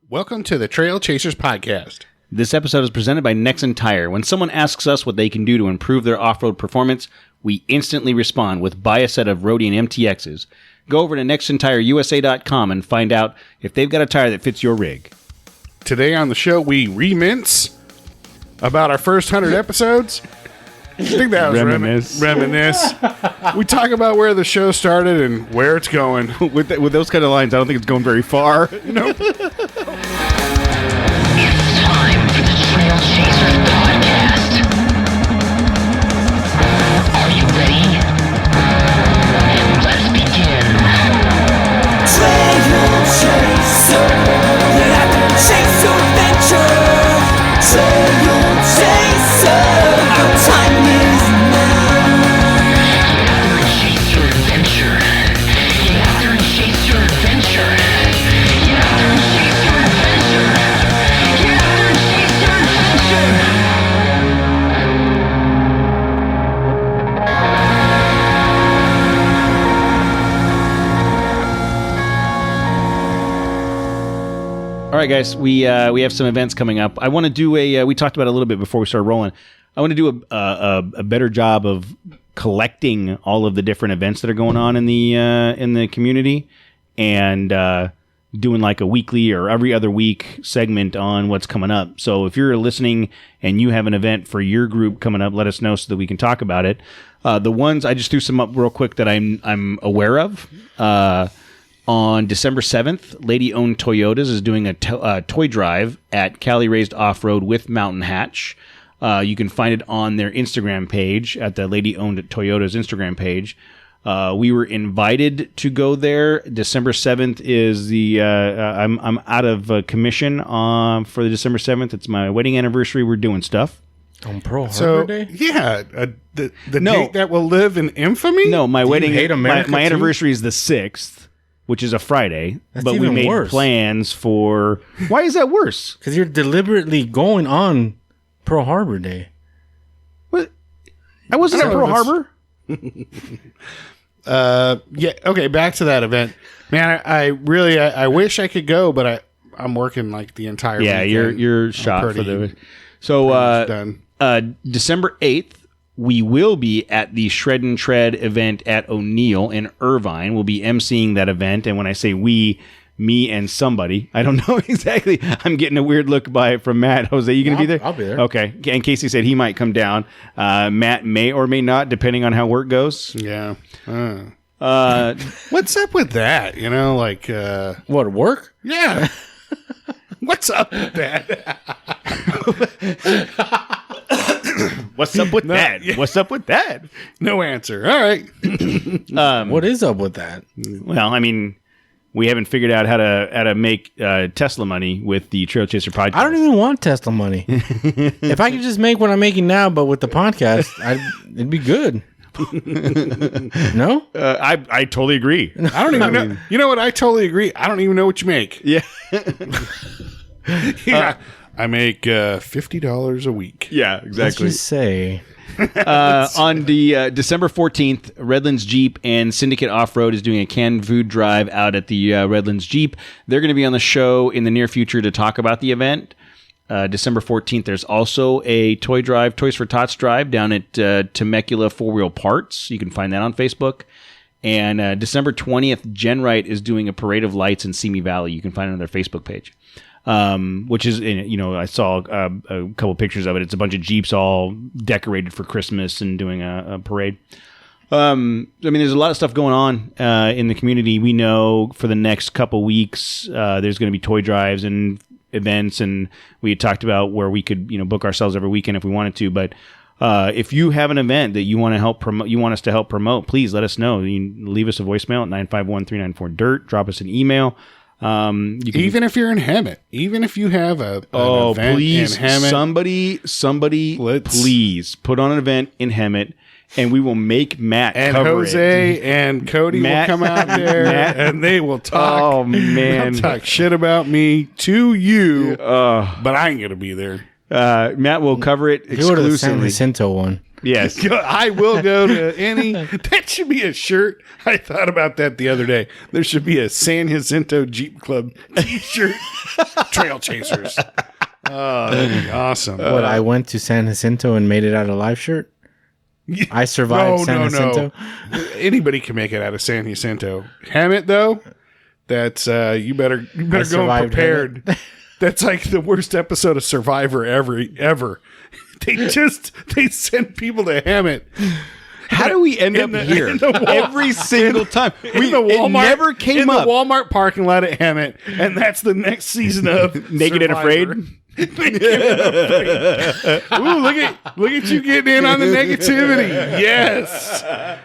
Welcome to the Trail Chasers Podcast. This episode is presented by Nexen Tire. When someone asks us what they can do to improve their off-road performance, we instantly respond with buy a set of Roadie and MTXs. Go over to NexenTireUSA.com and find out if they've got a tire that fits your rig. Today on the show, we remince about our first 100 episodes. I think that was reminisce. We talk about where the show started and where it's going. With those kind of lines, I don't think it's going very far. Nope. It's time for the Trail Chasers Podcast. Are you ready? Let's begin. Trail Chaser, get out and chase your adventure. Trail Chaser, our time is now. Chase your adventure. Get out there and chase your adventure. Get out there and chase your adventure. Get out there and chase your adventure. All right, guys, we have some events coming up. I want to do we talked about it a little bit before we started rolling. I want to do a better job of collecting all of the different events that are going on in the community, and doing like a weekly or every other week segment on what's coming up. So if you're listening and you have an event for your group coming up, let us know so that we can talk about it. The ones I just threw some up real quick that I'm aware of. On December 7th, Lady Owned Toyotas is doing a toy drive at Cali Raised Off-Road with Mountain Hatch. You can find it on their Instagram page, at the Lady Owned Toyotas Instagram page. We were invited to go there. December 7th is the... I'm out of commission for the December 7th. It's my wedding anniversary. We're doing stuff. On Pearl Harbor Day? Yeah, the date that will live in infamy? No, my wedding... hate America my too? anniversary is the 6th. Which is a Friday, That's but we even made worse. plans for... Why is that worse? Because you're deliberately going on Pearl Harbor Day. What? I wasn't at Pearl Harbor. Yeah, okay, back to that event. Man, I really wish I could go, but I'm working like the entire weekend. You're shot for pretty- the... So, done. December 8th, we will be at the Shred and Tread event at O'Neill in Irvine. We'll be emceeing that event. And when I say we, me and somebody, I don't know exactly. I'm getting a weird look from Matt. Jose, you going to be there? I'll be there. Okay. And Casey said he might come down. Matt may or may not, depending on how work goes. Yeah. What's up with that? You know, like... What, work? yeah. What's up with that? What's up with that? yeah. What's up with that? No answer. All right. What is up with that? Well, I mean, we haven't figured out how to make Tesla money with the Trail Chaser podcast. I don't even want Tesla money. If I could just make what I'm making now, but with the podcast, it'd be good. No? I totally agree. I don't even know. You know what? I totally agree. I don't even know what you make. Yeah. Yeah. I make $50 a week. Yeah, Let's exactly. just say... On the December 14th, Redlands Jeep and Syndicate Off-Road is doing a canned food drive out at the Redlands Jeep. They're going to be on the show in the near future to talk about the event. December 14th, there's also a toy drive, Toys for Tots drive down at Temecula 4-Wheel Parts. You can find that on Facebook. And December 20th, Genrite is doing a parade of lights in Simi Valley. You can find it on their Facebook page. Which is, I saw a couple pictures of it. It's a bunch of Jeeps all decorated for Christmas and doing a parade. I mean, there's a lot of stuff going on in the community. We know for the next couple weeks, there's going to be toy drives and events, and we had talked about where we could, book ourselves every weekend if we wanted to. But if you have an event that you want to help promote, you want us to help promote, please let us know. You can leave us a voicemail at 951-394-DIRT. Drop us an email. You can, Even if you're in Hemet, even if you have an event please, in Hemet, somebody, please put on an event in Hemet, and we will make Matt and cover Jose it. and Cody Matt- will come out there and they will talk. Oh man, they'll talk shit about me to you, but I ain't gonna be there. Matt will cover it You go to the San exclusively. Jacinto one. Yes. I will go to any. That should be a shirt. I thought about that the other day. There should be a San Jacinto Jeep Club t-shirt. Trail Chasers. Oh, that'd be awesome. What, I went to San Jacinto and made it out of live shirt? I survived San Jacinto? Anybody can make it out of San Jacinto. Hammett, though, that's you better go survived prepared. That's like the worst episode of Survivor ever. They send people to Hammett. How do we end up here every single time? It never came up. In the Walmart parking lot at Hammett, and that's the next season of Naked and Survivor. Afraid. Ooh, look at you getting in on the negativity. Yes,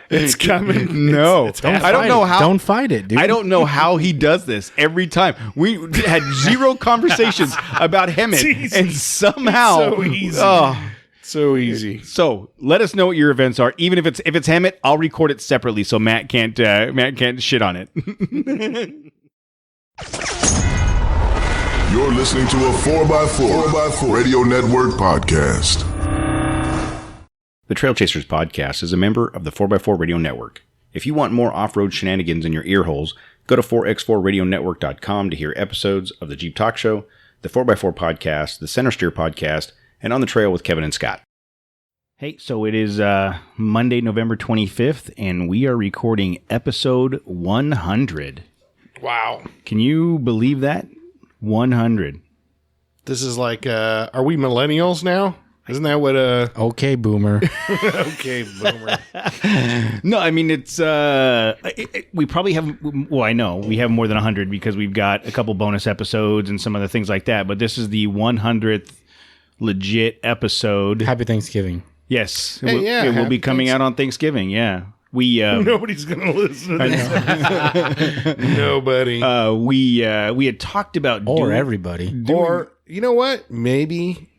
it's coming. No, it's I don't know how. Don't fight it, dude. I don't know how he does this every time. We had zero conversations about Hammett, It's easy. and somehow, so easy. So easy. So let us know what your events are. Even if it's Hammett, I'll record it separately so Matt can't shit on it. You're listening to a 4x4 Radio Network podcast. The Trail Chasers podcast is a member of the 4x4 Radio Network. If you want more off-road shenanigans in your ear holes, go to 4x4radionetwork.com to hear episodes of the Jeep Talk Show, the 4x4 podcast, the Center Steer podcast, and On the Trail with Kevin and Scott. Hey, so it is Monday, November 25th, and we are recording episode 100. Wow. Can you believe that? 100. This is like, are we millennials now? Isn't that what Okay, boomer. okay, boomer. No, I mean, it's, we probably have, well, I know we have more than 100 because we've got a couple bonus episodes and some other things like that, but this is the 100th legit episode. Happy Thanksgiving. Yes. Hey, yeah, it will be happy coming out on Thanksgiving, yeah. We Nobody's gonna listen to this. Nobody. we had talked about Or everybody. Or you know what? Maybe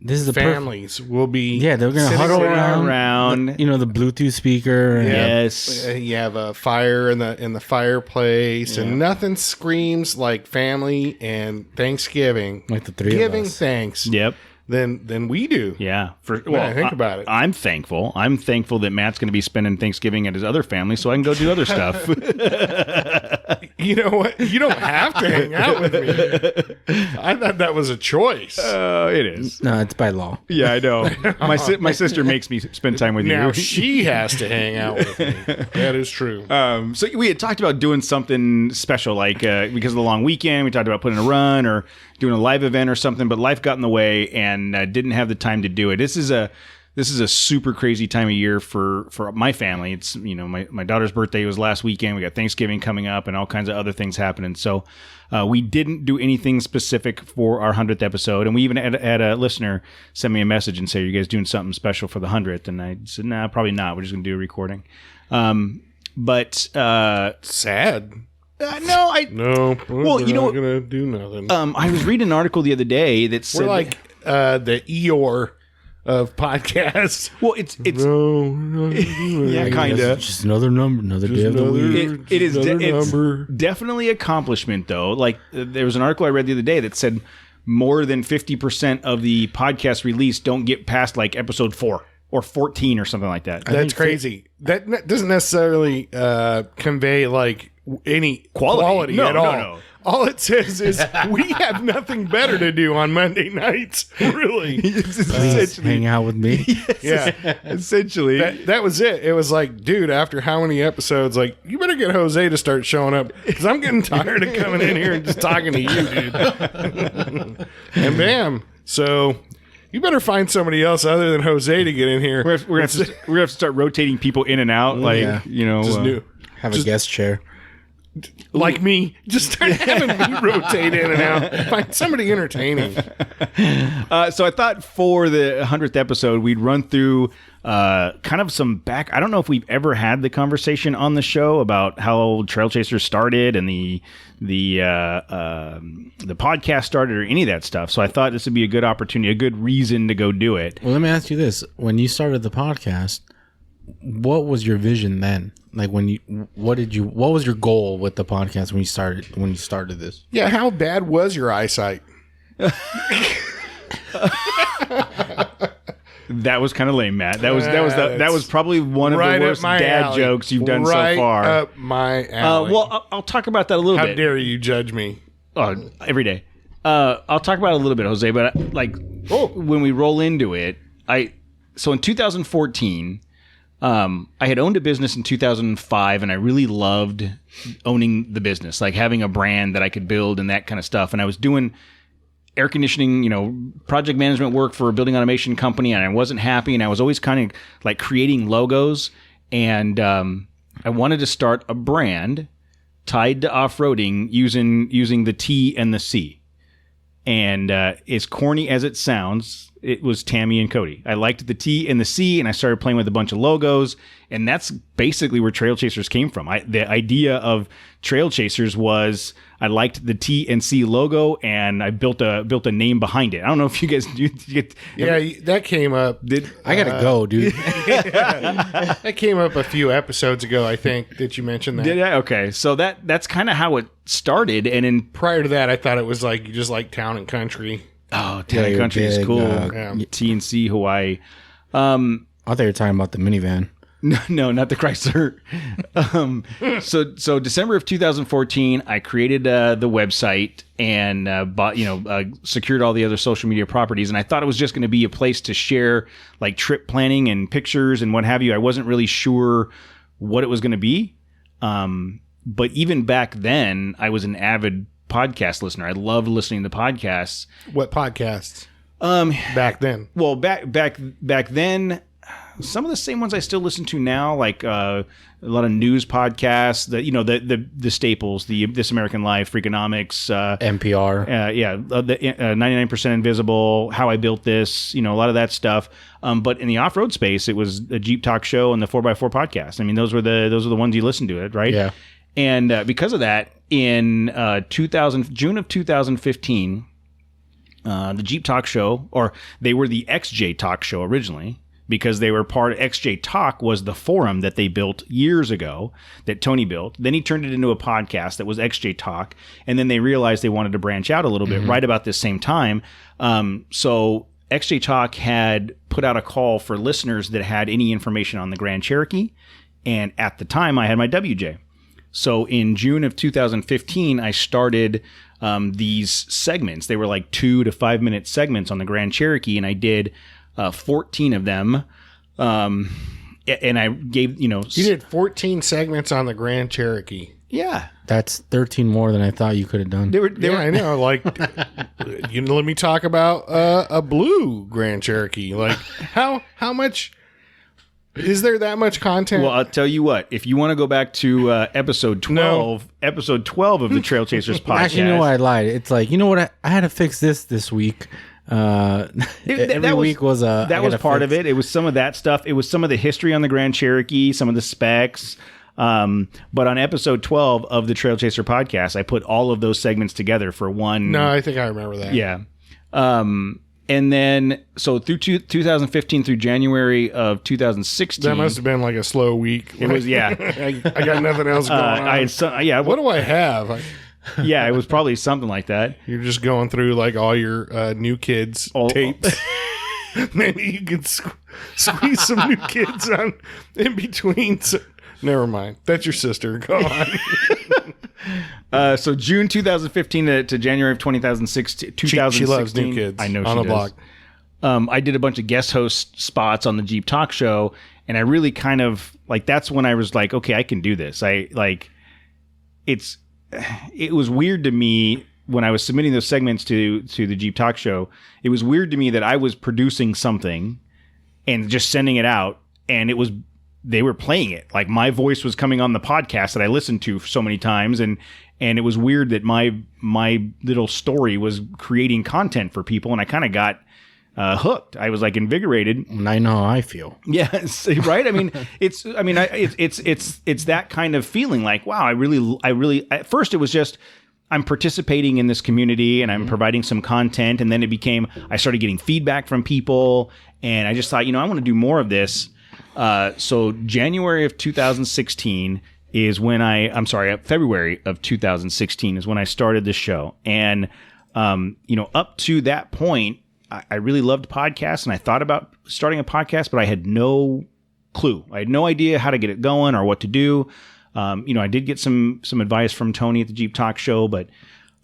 This is the families will be. Yeah, they're gonna sitting huddle around. around. You know, the Bluetooth speaker. And Yes. You have a fire in the fireplace, and nothing screams like family and Thanksgiving, Like the three of giving us. thanks. Yep. Than we do. Yeah. I think about it. I'm thankful. I'm thankful that Matt's going to be spending Thanksgiving at his other family so I can go do other stuff. You know what? You don't have to hang out with me. I thought that was a choice. It is. No, it's by law. Yeah, I know. My sister makes me spend time with Now you. she has to hang out with me. That is true. So we had talked about doing something special, like because of the long weekend, we talked about putting a run or doing a live event or something, but life got in the way and didn't have the time to do it. This is a super crazy time of year for my family. It's, you know, my daughter's birthday was last weekend. We got Thanksgiving coming up and all kinds of other things happening. So we didn't do anything specific for our 100th episode. And we even had a listener send me a message and say, "Are you guys doing something special for the 100th?" And I said, "Nah, probably not. We're just going to do a recording." But Sad. No. Well, you know, not gonna do nothing. I was reading an article the other day that said, We're like the Eeyore of podcasts. well, it's yeah, kind of. Just another number, another day of the week. It's definitely accomplishment, though. Like, there was an article I read the other day that said more than 50% of the podcast release don't get past like episode 4 or 14 or something like that. That's crazy. That doesn't necessarily convey like any quality No, at all. no. All it says is we have nothing better to do on Monday nights. Really, Please hang out with me. yeah. Essentially. That was it. It was like, dude, after how many episodes? Like, you better get Jose to start showing up because I'm getting tired of coming in here and just talking to you, dude. And bam. So you better find somebody else other than Jose to get in here. We're gonna have to start rotating people in and out. Like, Yeah. you know, Just new. Have a guest chair. Like me, just start having me rotate in and out. Find somebody entertaining. So I thought for the 100th episode, we'd run through kind of some back. I don't know if we've ever had the conversation on the show about how Trail Chasers started and the podcast started or any of that stuff. So I thought this would be a good opportunity, a good reason to go do it. Well, let me ask you this: when you started the podcast, what was your vision then? Like what was your goal with the podcast when you started this? Yeah, how bad was your eyesight? That was kind of lame, Matt. That was probably one of right the worst up my dad alley. jokes you've done right so far. Up my alley. Well, I'll talk about that a little how bit. dare you judge me? Every day. I'll talk about it a little bit, Jose. But when we roll into it, so in 2014. I had owned a business in 2005, and I really loved owning the business, like having a brand that I could build and that kind of stuff. And I was doing air conditioning, project management work for a building automation company, and I wasn't happy. And I was always kind of like creating logos. And I wanted to start a brand tied to off-roading using the T and the C. And as corny as it sounds, it was Tammy and Cody. I liked the T and the C, and I started playing with a bunch of logos, and that's basically where Trail Chasers came from. The idea of Trail Chasers was I liked the T and C logo, and I built a name behind it. I don't know if you guys do. That came up. I gotta go, dude. That came up a few episodes ago, I think, that you mentioned that. Did I? Okay, so that's kind of how it started, and then Prior to that, I thought it was like you just like town and country. Town and Country is cool. T&C Hawaii. I thought you were talking about the minivan. No, not the Chrysler. So December of 2014, I created the website and secured all the other social media properties. And I thought it was just going to be a place to share like trip planning and pictures and what have you. I wasn't really sure what it was going to be. But even back then, I was an avid podcast listener. I loved listening to podcasts. What podcasts? Back then. Well, back then, some of the same ones I still listen to now, like a lot of news podcasts. The staples, the This American Life, Freakonomics, NPR. The 99% Invisible, How I Built This. A lot of that stuff. But in the off-road space, it was a Jeep Talk Show and the 4x4 podcast. I mean, those were the ones you listened to, it, right? Yeah. And because of that, in June of 2015, the Jeep Talk Show, or they were the XJ Talk Show originally, because they were part of XJ Talk was the forum that they built years ago that Tony built. Then he turned it into a podcast that was XJ Talk. And then they realized they wanted to branch out a little bit right about this same time. So XJ Talk had put out a call for listeners that had any information on the Grand Cherokee. And at the time, I had my WJ. So in June of 2015, I started these segments. They were like 2 to 5 minute segments on the Grand Cherokee, and I did 14 of them. And I gave, You did 14 segments on the Grand Cherokee. Yeah. That's 13 more than I thought you could have done. They were, I know. Like, let me talk about a blue Grand Cherokee. Like, how much... Is there that much content? Well, I'll tell you what. If you want to go back to episode 12 of the Trail Chasers podcast. Actually, you know what? I lied. It's like, you know what? I had to fix this week. Every week was that was part of it. It was some of that stuff. It was some of the history on the Grand Cherokee, some of the specs. But on episode 12 of the Trail Chaser podcast, I put all of those segments together for one. No, I think I remember that. Yeah. And then, so through 2015 through January of 2016. That must have been like a slow week. It was, yeah. I got nothing else going on. What do I have? Yeah, it was probably something like that. You're just going through like all your New Kids tapes. Maybe you could squeeze some New Kids on in between. Never mind. That's your sister. Go on. So June 2015 to January of 2016. She loves New Kids. I know on she the does. blog. I did a bunch of guest host spots on the Jeep Talk Show, and I really kind of like, that's when I was like, okay, I can do this. It was weird to me when I was submitting those segments to the Jeep Talk Show. It was weird to me that I was producing something and just sending it out, and they were playing it. Like, my voice was coming on the podcast that I listened to so many times, and it was weird that my little story was creating content for people, and I kind of got hooked. I was like invigorated. And I know how I feel. Yes, right. I mean, it's that kind of feeling. Like, wow, I really. At first, it was just I'm participating in this community and I'm providing some content, and then it became I started getting feedback from people, and I just thought, I want to do more of this. So January of 2016 is when February of 2016 is when I started this show. And, up to that point, I really loved podcasts, and I thought about starting a podcast, but I had no clue. I had no idea how to get it going or what to do. I did get some advice from Tony at the Jeep Talk Show, but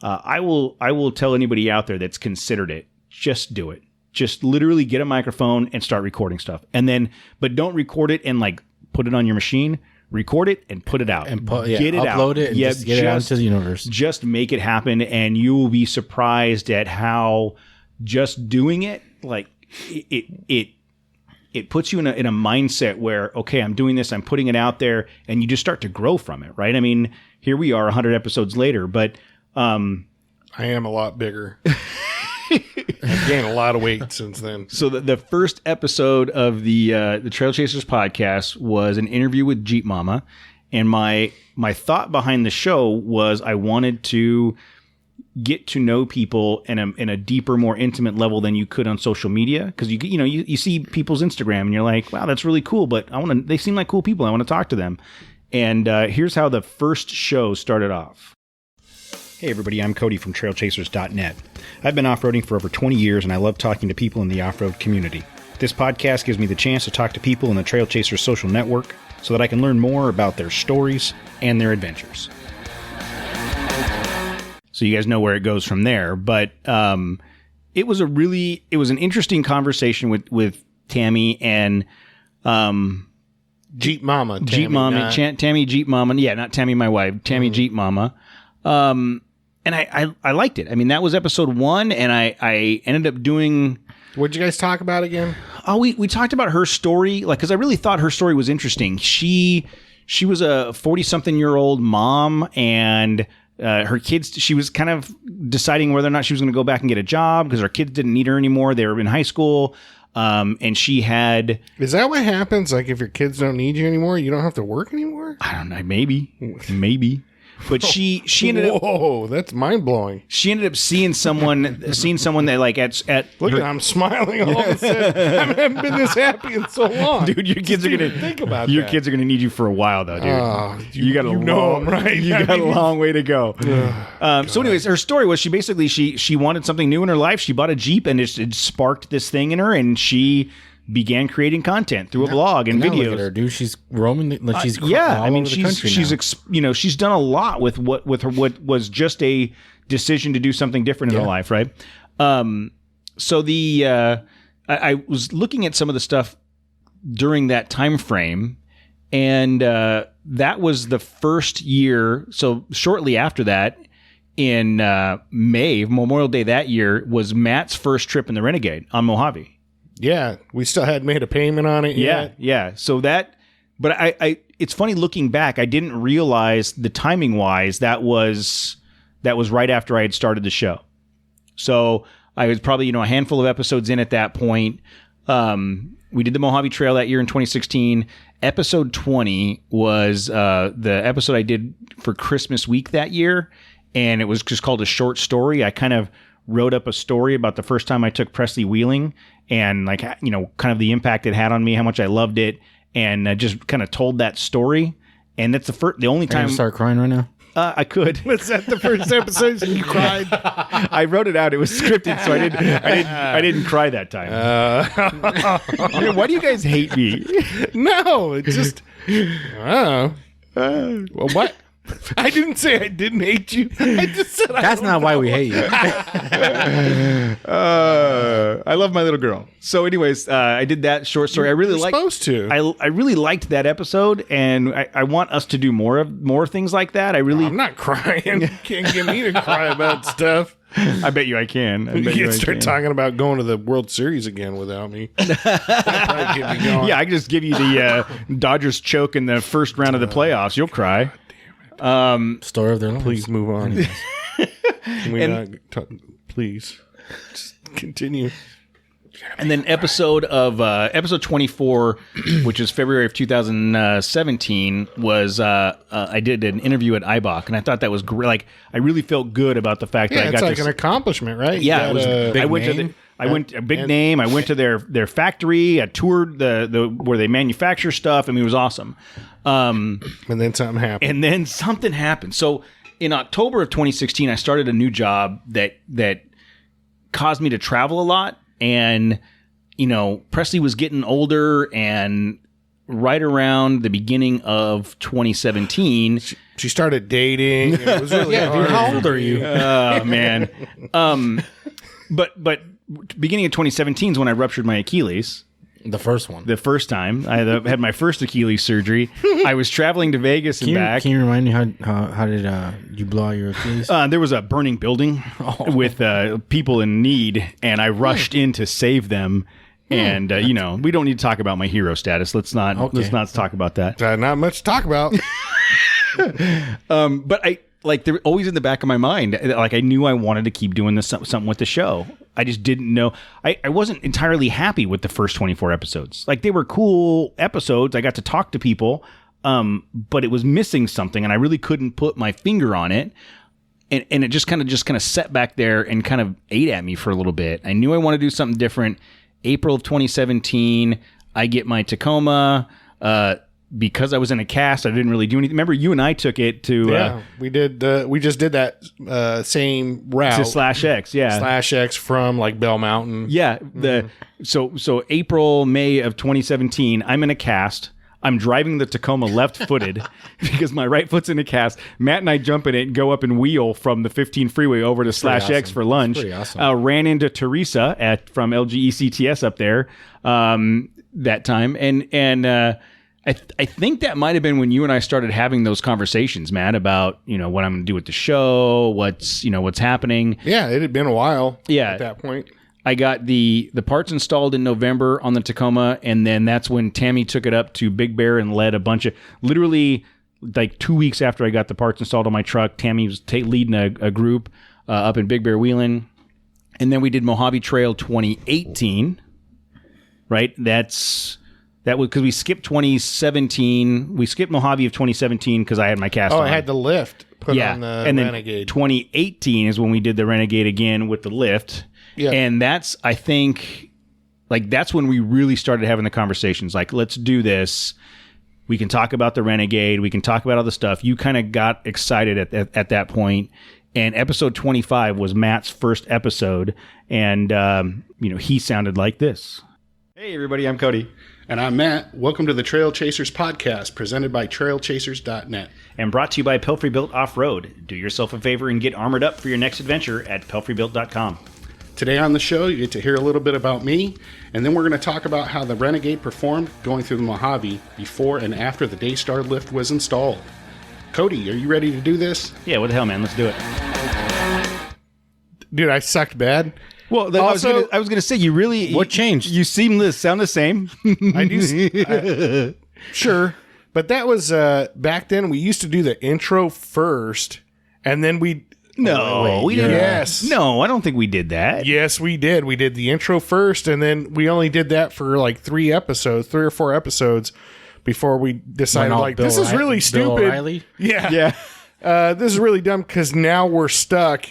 I will tell anybody out there that's considered it, just do it. Just literally get a microphone and start recording stuff. But don't record it and like put it on your machine. Record it and put it out. And get it upload out. it and just get it out into the universe. Just make it happen, and you will be surprised at how just doing it, like it puts you in a mindset where, okay, I'm doing this, I'm putting it out there, and you just start to grow from it, right? I mean, here we are 100 episodes later, but I am a lot bigger. I've gained a lot of weight since then. So the first episode of the Trail Chasers podcast was an interview with Jeep Mama, and my thought behind the show was I wanted to get to know people in a deeper, more intimate level than you could on social media, because you see people's Instagram and you're like, wow, that's really cool, but they seem like cool people. I want to talk to them. And here's how the first show started off. Hey everybody, I'm Cody from trailchasers.net. I've been off-roading for over 20 years and I love talking to people in the off-road community. This podcast gives me the chance to talk to people in the Trail Chasers social network so that I can learn more about their stories and their adventures. So you guys know where it goes from there, but it was an interesting conversation with Tammy and Jeep Mama. Tammy Jeep Mama. Yeah, not Tammy my wife, Tammy Jeep Mama. And I liked it. I mean, that was episode 1, and I ended up doing... What'd you guys talk about again? Oh, we talked about her story, like, because I really thought her story was interesting. She was a 40-something-year-old mom, and her kids, she was kind of deciding whether or not she was going to go back and get a job, because her kids didn't need her anymore. They were in high school, and she had... Is that what happens? Like, if your kids don't need you anymore, you don't have to work anymore? I don't know. Maybe. But she ended up... Whoa, that's mind-blowing. She ended up seeing someone that, like, at Look, I'm smiling all of a sudden. I haven't been this happy in so long. Dude, your kids are going to... Think about Your that. kids are going to need you for a while, though, dude. You got a long... right? You got a long way to go. So anyways, her story was she basically... She wanted something new in her life. She bought a Jeep, and it sparked this thing in her, and she... began creating content through a blog and videos. Look at her, dude. She's roaming. She's all I mean, over the country now. she's done a lot with what was just a decision to do something different in her life, right? So I was looking at some of the stuff during that time frame, and that was the first year. So shortly after that, in May, Memorial Day that year, was Matt's first trip in the Renegade on Mojave. Yeah, we still hadn't made a payment on it yet. Yeah. So but I it's funny looking back, I didn't realize the timing wise that was right after I had started the show. So I was probably, a handful of episodes in at that point. We did the Mojave Trail that year in 2016. Episode 20 was the episode I did for Christmas week that year, and it was just called A Short Story. I kind of wrote up a story about the first time I took Presley wheeling, and kind of the impact it had on me, how much I loved it, and just kind of told that story. And that's the only time. Can you start crying right now? I could. Was that the first episode you cried? I wrote it out. It was scripted, so I didn't cry that time. Why do you guys hate me? No, it just. Well, what? I didn't say I didn't hate you. I just said That's not why we hate you. I love my little girl. So, anyways, I did that short story. I really liked. Supposed to. I really liked that episode, and I want us to do more things like that. I'm not crying. You can't get me to cry about stuff. I bet you I can. You can start talking about going to the World Series again without me. That'd get me going. Yeah, I can just give you the Dodgers choke in the first round of the playoffs. You'll cry. Story of their lives. Please move on. Please just continue. And then episode 24, which is February of 2017, was I did an interview at IBOC, and I thought that was great. Like, I really felt good about the fact that I got it's like an accomplishment, right? Yeah, it was. I went a big name. I went to their factory. I toured the where they manufacture stuff. I mean, it was awesome. And then something happened. So in October of 2016, I started a new job that caused me to travel a lot. and Presley was getting older, and right around the beginning of 2017, she started dating. And it was really hard. How old are you? oh man. But beginning of 2017 is when I ruptured my Achilles. The first one. The first time I had my first Achilles surgery. I was traveling to Vegas and back. Can you remind me how did you blow out your Achilles? There was a burning building with people in need, and I rushed in to save them. And we don't need to talk about my hero status. Let's not talk about that. Not much to talk about. But I they're always in the back of my mind. Like I knew I wanted to keep doing this something with the show. I just didn't know. I wasn't entirely happy with the first 24 episodes. Like they were cool episodes. I got to talk to people, but it was missing something, and I really couldn't put my finger on it. And it just kind of sat back there and kind of ate at me for a little bit. I knew I wanted to do something different. April of 2017, I get my Tacoma. Because I was in a cast, I didn't really do anything. Remember, you and I took it to... we did. We just did that same route. To /X, yeah. /X from like Bell Mountain. Yeah. So April, May of 2017, I'm in a cast. I'm driving the Tacoma left-footed because my right foot's in a cast. Matt and I jump in it and go up and wheel from the 15 freeway over to /X for lunch. Pretty awesome. Ran into Teresa from LGECTS up there that time. And I think that might have been when you and I started having those conversations, Matt, about, what I'm going to do with the show, what's happening. Yeah, it had been a while at that point. I got the parts installed in November on the Tacoma, and then that's when Tammy took it up to Big Bear and led a bunch of, literally like 2 weeks after I got the parts installed on my truck, Tammy was leading a group up in Big Bear wheeling. And then we did Mojave Trail 2018, right? That was because we skipped 2017. We skipped Mojave of 2017 because I had my cast on. I had the lift put on the and then Renegade. 2018 is when we did the Renegade again with the lift. Yeah. And that's, I think, that's when we really started having the conversations. Like, let's do this. We can talk about the Renegade. We can talk about all the stuff. You kind of got excited at that point. And episode 25 was Matt's first episode. And, he sounded like this. Hey, everybody. I'm Cody. And I'm Matt. Welcome to the Trail Chasers podcast, presented by trailchasers.net. And brought to you by Pelfrey Built Off-Road. Do yourself a favor and get armored up for your next adventure at pelfreybuilt.com. Today on the show, you get to hear a little bit about me, and then we're going to talk about how the Renegade performed going through the Mojave before and after the Daystar lift was installed. Cody, are you ready to do this? Yeah, what the hell, man? Let's do it. Dude, I sucked bad. Well, I was going to say, you really... What changed? You seem to sound the same. I do. Sure. But that was... back then, we used to do the intro first, and then we... No, we didn't. Yes. No, I don't think we did that. Yes, we did. We did the intro first, and then we only did that for like 3 or 4 episodes before we decided, this is really stupid. Bill O'Reilly? Yeah. This is really dumb because now we're stuck.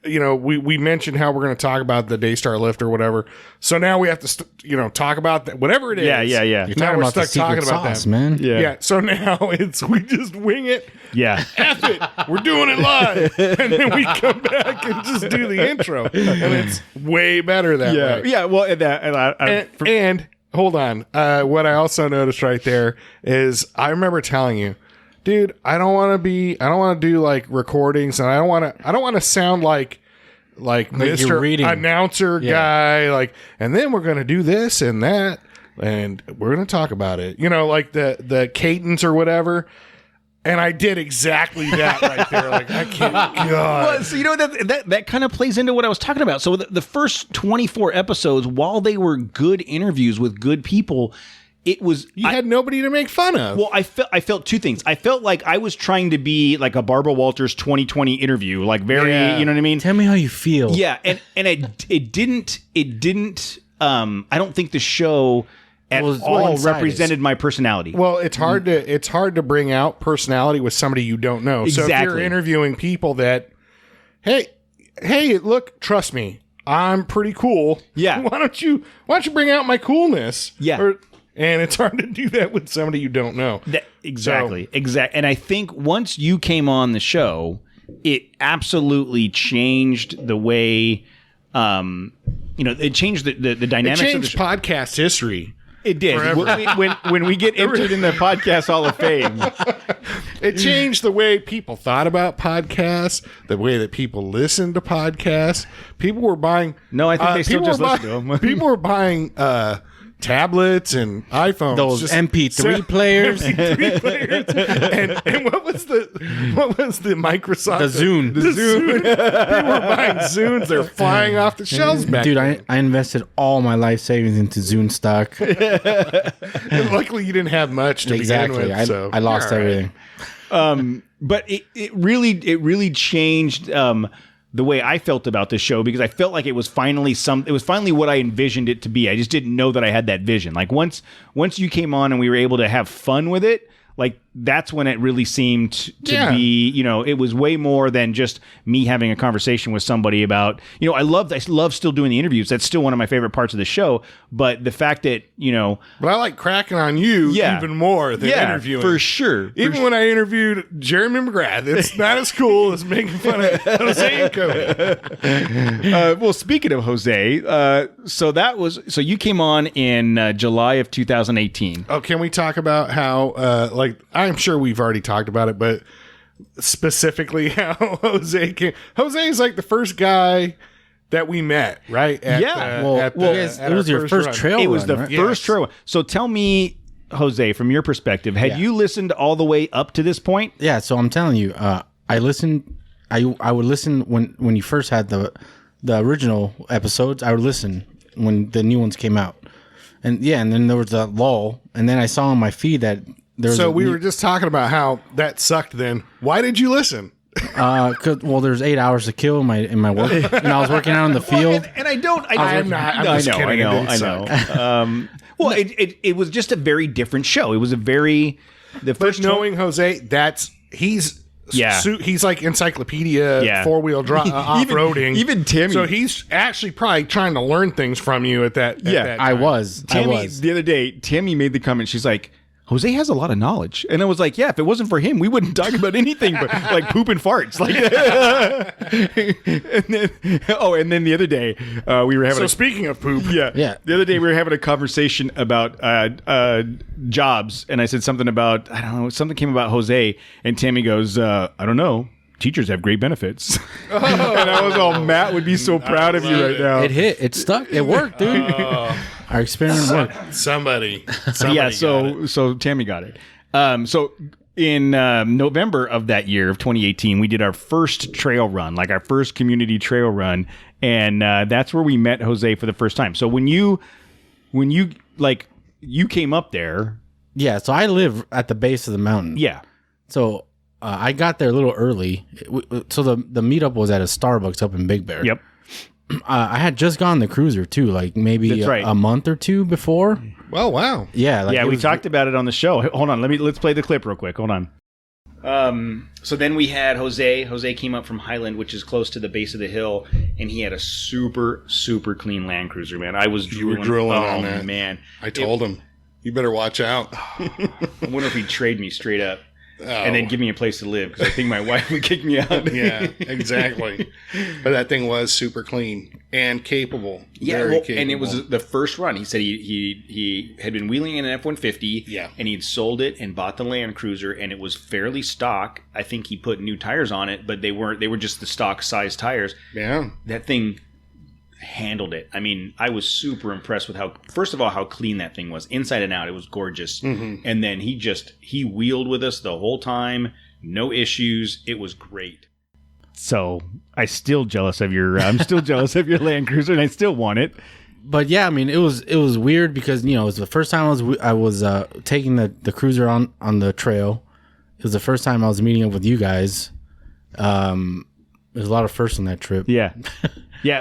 We mentioned how we're going to talk about the Daystar lift or whatever. So now we have to, talk about that, whatever it is. Yeah. You're Now talking we're about the stuck talking secret about sauce, that, man. Yeah. So now we just wing it. Yeah. F it. We're doing it live. And then we come back and just do the intro. And it's way better that way. Yeah. Well, And hold on. What I also noticed right there is I remember telling you, dude, I don't want to do like recordings, and I don't want to sound like Mr. Announcer guy, and then we're going to do this and that, and we're going to talk about it, like the cadence or whatever. And I did exactly that right there. I can't. God. Well, so that kind of plays into what I was talking about. So the first 24 episodes, while they were good interviews with good people, it was you had nobody to make fun of. Well, I felt two things. I felt like I was trying to be like a Barbara Walters 2020 interview, you know what I mean? Tell me how you feel. Yeah, and it didn't. I don't think the show at all represented my personality. Well, it's hard to bring out personality with somebody you don't know. Exactly. So if you're interviewing people that, hey, look, trust me, I'm pretty cool. Yeah. Why don't you bring out my coolness? Yeah. And it's hard to do that with somebody you don't know. Exactly. And I think once you came on the show, it absolutely changed the way it changed the dynamics It of the changed show. podcast history. It did. Forever. When we get entered in the Podcast Hall of Fame. It changed the way people thought about podcasts, the way that people listened to podcasts. People were buying. No, I think they still people just were listen to them. People were buying tablets and iPhones. Those just MP3 players. MP3 players. And what was the Microsoft? The Zune. The Zune. People were buying Zunes. They're flying off the shelves back Dude, then. I invested all my life savings into Zune stock. And luckily, you didn't have much to Exactly. begin with. So I lost all right. everything. But it really changed the way I felt about this show, because I felt like it was finally what I envisioned it to be. I just didn't know that I had that vision. Like once you came on and we were able to have fun with it, like that's when it really seemed to be, it was way more than just me having a conversation with somebody about, I love still doing the interviews. That's still one of my favorite parts of the show. But the fact that, But I like cracking on you even more than interviewing. for sure. Even when I interviewed Jeremy McGrath, it's not as cool as making fun of Jose and Cody. Well, speaking of Jose, so you came on in July of 2018. Oh, can we talk about how, I'm sure we've already talked about it, but specifically how Jose came. Jose is like the first guy that we met, right? Yeah. At it was our your first run. trail It was run, the right? first trail. So tell me, Jose, from your perspective, had you listened all the way up to this point? Yeah, so I'm telling you, I listened. I would listen when you first had the original episodes. I would listen when the new ones came out, and then there was that lull, and then I saw on my feed that there's. So we were just talking about how that sucked. Then why did you listen? There's 8 hours to kill in my work, and I was working out in the field. And I don't. I'm just kidding. I know. Well, it was just a very different show. It was the first Knowing Jose, he's like encyclopedia 4-wheel drive off-roading. Even Tammy. So he's actually probably trying to learn things from you at that. at that I time. was. The other day, Tammy made the comment. She's like, Jose has a lot of knowledge. And I was like, yeah, if it wasn't for him, we wouldn't talk about anything but like poop and farts. Like, and then the other day, we were having So speaking of poop, Yeah. The other day we were having a conversation about jobs, and I said something about, I don't know, something came about Jose, and Tammy goes, I don't know. Teachers have great benefits. And I was all, Matt would be so proud of you right now. It hit. It stuck. It worked, dude. Our experiment worked. somebody Yeah, got it. so Tammy got it. So in November of that year of 2018, we did our first trail run, like our first community trail run, and that's where we met Jose for the first time. So when you came up there, Yeah, so I live at the base of the mountain. yeah, So I got there a little early. So the meetup was at a Starbucks up in Big Bear. yep. I had just gone the cruiser too, like maybe That's right. a month or two before. Oh wow. Yeah, like Yeah, it we was- talked about it on the show. Hold on, let's play the clip real quick. Hold on. So then we had Jose. Jose came up from Highland, which is close to the base of the hill, and he had a super, super clean Land Cruiser, man. I was You were drooling on that. Oh, man. I told him, you better watch out. I wonder if he'd trade me straight up and then give me a place to live, because I think my wife would kick me out. Yeah, exactly. But that thing was super clean and capable. Yeah, Very well, capable. and it was the first run. He said he had been wheeling in an F-150, Yeah. and he'd sold it and bought the Land Cruiser, and it was fairly stock. I think he put new tires on it, but they were just the stock size tires. Yeah. That thing handled it. I mean, I was super impressed with how clean that thing was, inside and out. It was gorgeous. Mm-hmm. And then he wheeled with us the whole time, no issues. It was great. So I'm still jealous of your Land Cruiser, and I still want it. But yeah, I mean, it was weird because it was the first time I was taking the cruiser on the trail. It was the first time I was meeting up with you guys. There's a lot of firsts on that trip. Yeah. Yeah,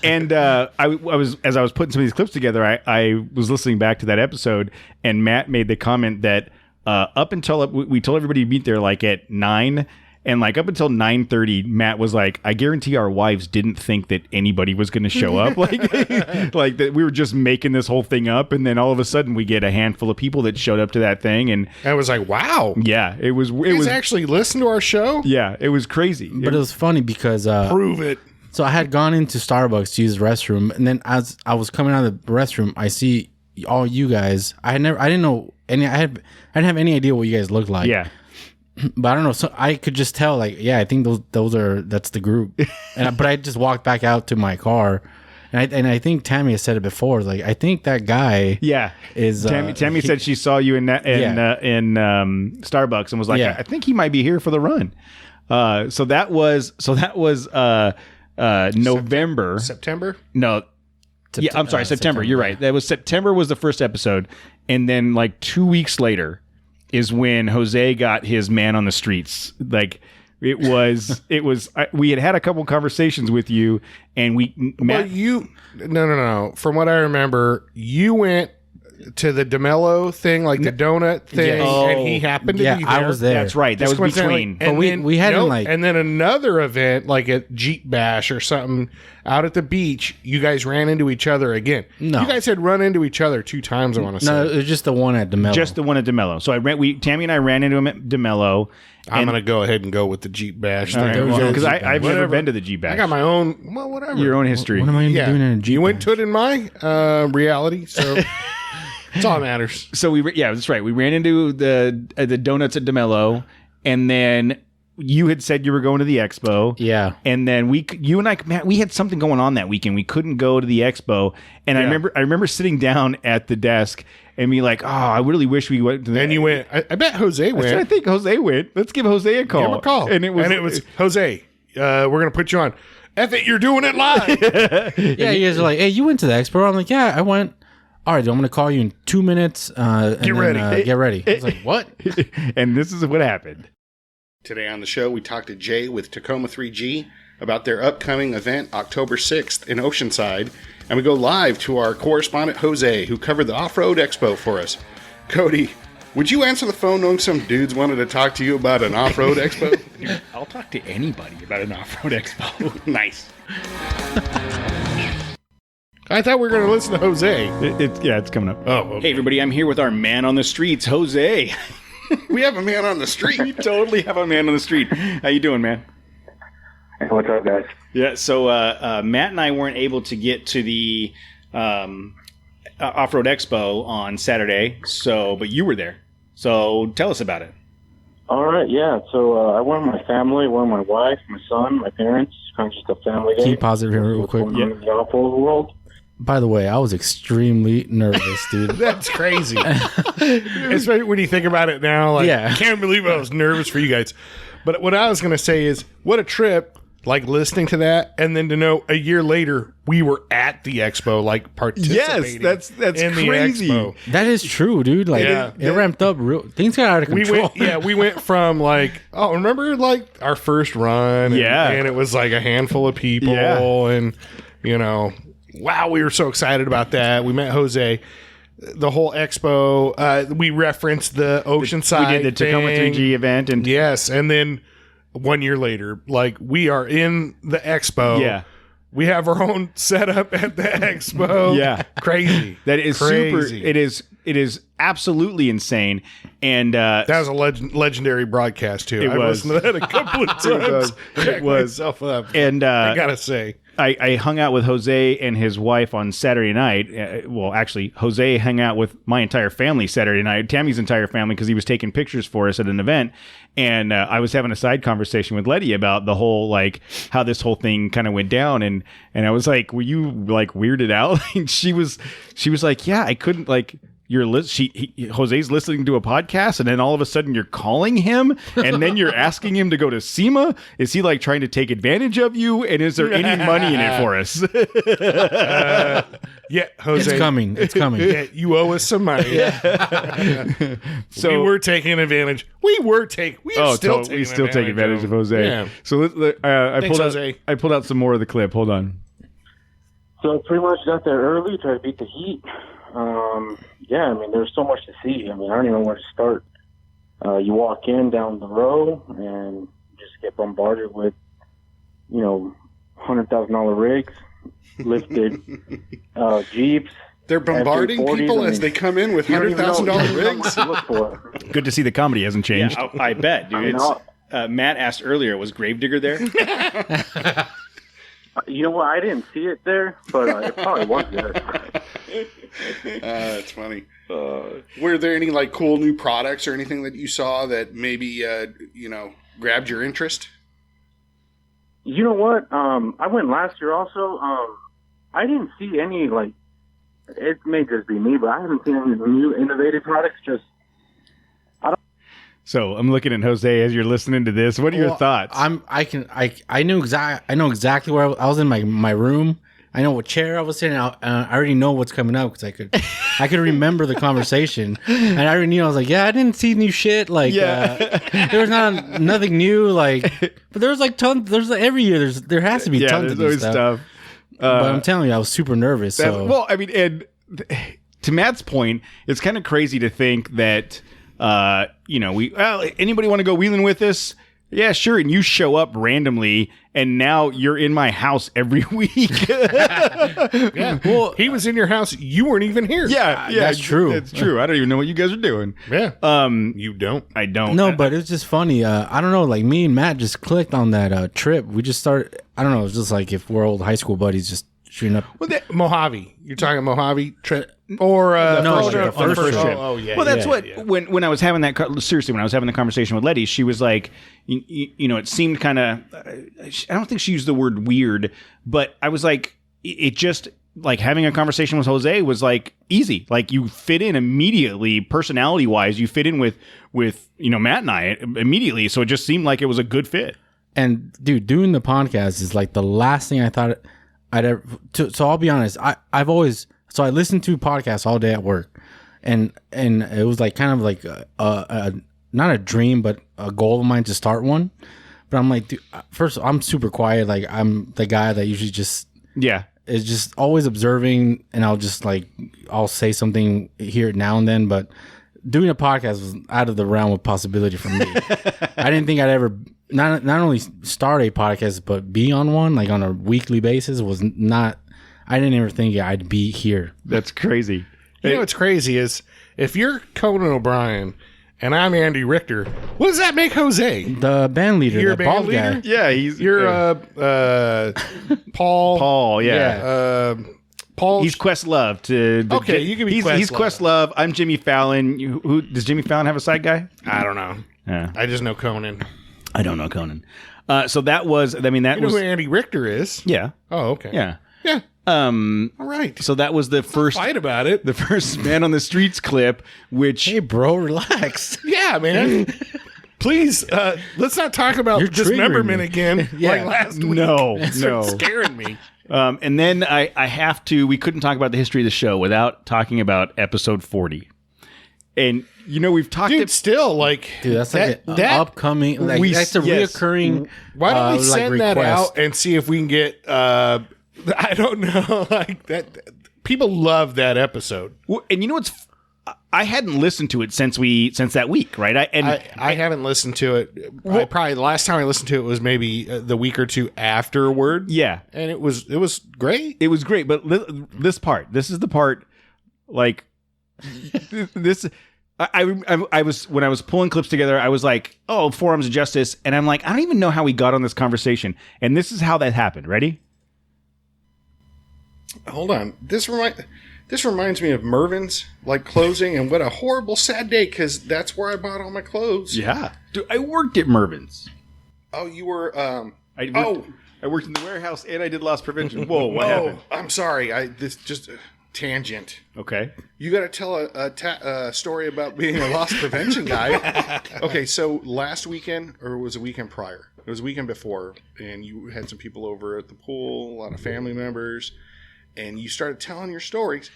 and I was, as I was putting some of these clips together, I was listening back to that episode, and Matt made the comment that up until we told everybody to meet there like at 9, and like up until 9:30, Matt was like, I guarantee our wives didn't think that anybody was going to show up, like that we were just making this whole thing up, and then all of a sudden we get a handful of people that showed up to that thing, and I was like, wow. yeah, it was You guys actually listen to our show? yeah, it was crazy. But it was funny because Prove it. So I had gone into Starbucks to use the restroom, and then as I was coming out of the restroom, I see all you guys. I didn't know any. I didn't have any idea what you guys looked like. Yeah. But I don't know. So I could just tell, like, yeah, I think that's the group. But I just walked back out to my car, and I think Tammy has said it before. Like, I think that guy, is Tammy said she saw you in Starbucks and was like, I think he might be here for the run. So that was November, September. No. Yeah, I'm sorry, September. You're right. That was September was the first episode, and then like 2 weeks later is when Jose got his man on the streets. Like it was we had a couple conversations with you, and no. From what I remember, you went to the DeMello thing, like the donut thing, and he happened to be there. I was there. That's right. That was between. But we hadn't and then another event, like a Jeep Bash or something, out at the beach. You guys ran into each other again. No, you guys had run into each other 2 times. I want to say. No, it was just the one at DeMello. Just the one at DeMello. So Tammy and I ran into him at DeMello. I'm going to go ahead and go with the Jeep Bash because I've never been to the Jeep Bash. I got my own. Well, whatever. Your own history. What am I doing in a Jeep? You went to it in my reality, so. That's all that matters. So that's right. We ran into the donuts at DeMello, and then you had said you were going to the expo. Yeah. And then you and I, Matt, we had something going on that weekend. We couldn't go to the expo, and I remember sitting down at the desk and be like, "Oh, I really wish we went." And you went. I bet Jose went. I think Jose went. Let's give Jose a call. Give him a call. And it was Jose. We're gonna put you on. F it, you're doing it live. Yeah, you guys are like, "Hey, you went to the expo?" I'm like, "Yeah, I went." All right, I'm going to call you in 2 minutes. Get ready. I was like, what? And this is what happened. Today on the show, we talked to Jay with Tacoma 3G about their upcoming event October 6th in Oceanside. And we go live to our correspondent, Jose, who covered the Off-Road Expo for us. Cody, would you answer the phone knowing some dudes wanted to talk to you about an Off-Road Expo? Dude, I'll talk to anybody about an Off-Road Expo. Nice. I thought we were going to listen to Jose. It's coming up. Oh, okay. Hey, everybody, I'm here with our man on the streets, Jose. We have a man on the street. We totally have a man on the street. How you doing, man? Hey, what's up, guys? Yeah, so Matt and I weren't able to get to the Off-Road Expo on Saturday, but you were there. So tell us about it. All right, yeah. So I went with my family, went with my wife, my son, my parents. Kind of just a family day. Keep positive here real quick. In the off-road world. By the way, I was extremely nervous, dude. That's crazy. Especially when you think about it now. Like, I can't believe I was nervous for you guys. But what I was going to say is, what a trip, like listening to that, and then to know a year later we were at the expo, like participating. Yes, that's in crazy. The expo. That is true, dude. Like, it ramped up real. Things got out of control. We went from like, remember like our first run? And it was like a handful of people, and wow, we were so excited about that. We met Jose. The whole expo, we referenced the Oceanside. We did the Tacoma 3G event. And yes, and then 1 year later, like, we are in the expo. Yeah. We have our own setup at the expo. Yeah. Crazy. That is crazy. Super. It is absolutely insane. And that was a legendary broadcast, too. I listened to that a couple of times. It was. Myself up. And I got to say. I hung out with Jose and his wife on Saturday night. Well, actually, Jose hung out with my entire family Saturday night, Tammy's entire family, because he was taking pictures for us at an event. And I was having a side conversation with Letty about the whole, like, how this whole thing kind of went down. And I was like, were you, like, weirded out? And she was like, yeah, I couldn't, like... Jose's listening to a podcast, and then all of a sudden you're calling him, and then you're asking him to go to SEMA. Is he like trying to take advantage of you? And is there any money in it for us? Yeah, Jose, it's coming. Yeah, you owe us some money. So we were taking advantage. We still take advantage of Jose. Yeah. So Jose. I pulled out some more of the clip. Hold on. So pretty much got there early, tried to beat the heat. Yeah, I mean, there's so much to see. I mean, I don't even know where to start. You walk in down the row and just get bombarded with, $100,000 rigs, lifted Jeeps. They're bombarding people as they come in with $100,000 rigs. Look for. Good to see the comedy hasn't changed. Yeah, I bet, dude. Matt asked earlier, was Gravedigger there? You know what? I didn't see it there, but it probably was there. That's funny. Were there any like cool new products or anything that you saw that maybe grabbed your interest? You know what? I went last year also. I didn't see any, like, it may just be me, but I haven't seen any new innovative products. So I'm looking at Jose as you're listening to this. What are your thoughts? I know exactly where I was in my room. I know what chair I was sitting. I already know what's coming up because I could remember the conversation, and I already knew. I was like, yeah, I didn't see new shit. Like, there was nothing new. Like, but there was like tons. There's like, every year there has to be tons of new stuff. But I'm telling you, I was super nervous. So. Well, I mean, and to Matt's point, it's kind of crazy to think that anybody want to go wheeling with us? Yeah, sure. And you show up randomly, and now you're in my house every week. Yeah. Well, he was in your house. You weren't even here. Yeah, that's true. That's true. I don't even know what you guys are doing. Yeah. You don't. I don't. No, but it's just funny. I don't know. Like me and Matt just clicked on that trip. We just started. I don't know. It's just like if we're old high school buddies, just shooting up. Well, Mojave. You're talking Mojave trip or the first trip. Oh, yeah. Well, that's yeah. when I was having that seriously, when I was having the conversation with Letty, she was like, it seemed kind of. I don't think she used the word weird, but I was like, it just like having a conversation with Jose was like easy. Like you fit in immediately, personality wise. You fit in with Matt and I immediately, so it just seemed like it was a good fit. And dude, doing the podcast is like the last thing I thought I'd ever. So I'll be honest. I've always. So I listened to podcasts all day at work, and it was like kind of like a not a dream, but a goal of mine to start one. But I'm like, dude, first, I'm super quiet. Like I'm the guy that usually just is just always observing, and I'll say something here now and then. But doing a podcast was out of the realm of possibility for me. I didn't think I'd ever not only start a podcast, but be on one like on a weekly basis was not. I didn't ever think I'd be here. That's crazy. You know what's crazy is if you're Conan O'Brien and I'm Andy Richter, what does that make Jose? The band leader, You're the a band bald leader? guy. Yeah, You're Paul. Paul, yeah. Paul. He's Questlove. Okay, you can be Questlove. He's Questlove. I'm Jimmy Fallon. Who does Jimmy Fallon have a side guy? I don't know. Yeah. I just know Conan. I don't know Conan. So that was. I mean, that You was. know who Andy Richter is? Yeah. Oh, okay. Yeah. Yeah. All right. So that was the first Fight about it. the first Man on the Streets clip, which Hey, bro, relax. Yeah, man. Please, let's not talk about You're triggering dismemberment me. again like last week. no, It's no. scaring me. And then I have to. We couldn't talk about the history of the show without talking about episode 40. And we've talked. Dude, still like Dude, that's like an upcoming. Like, that's a reoccurring. Why don't we send that request. out and see if we can get? I don't know, like that. People love that episode. Well, and you know what's? I hadn't listened to it since that week, right? I haven't listened to it. Probably the last time I listened to it was maybe the week or two afterward. Yeah, and it was great. It was great, but this is the part, like this. I was when I was pulling clips together, I was like, "Oh, Forums of Justice," and I'm like, I don't even know how we got on this conversation, and this is how that happened. Ready? Hold on. This reminds me of Mervyns, like closing, and what a horrible, sad day, because that's where I bought all my clothes. Yeah, dude, I worked at Mervyns. Oh, you were. I worked in the warehouse and I did loss prevention. Whoa, what happened? I'm sorry. This just tangent. Okay, you got to tell a story about being a loss prevention guy. Okay, so last weekend, or was it weekend prior? It was a weekend before, and you had some people over at the pool, a lot of family members. And you started telling your stories.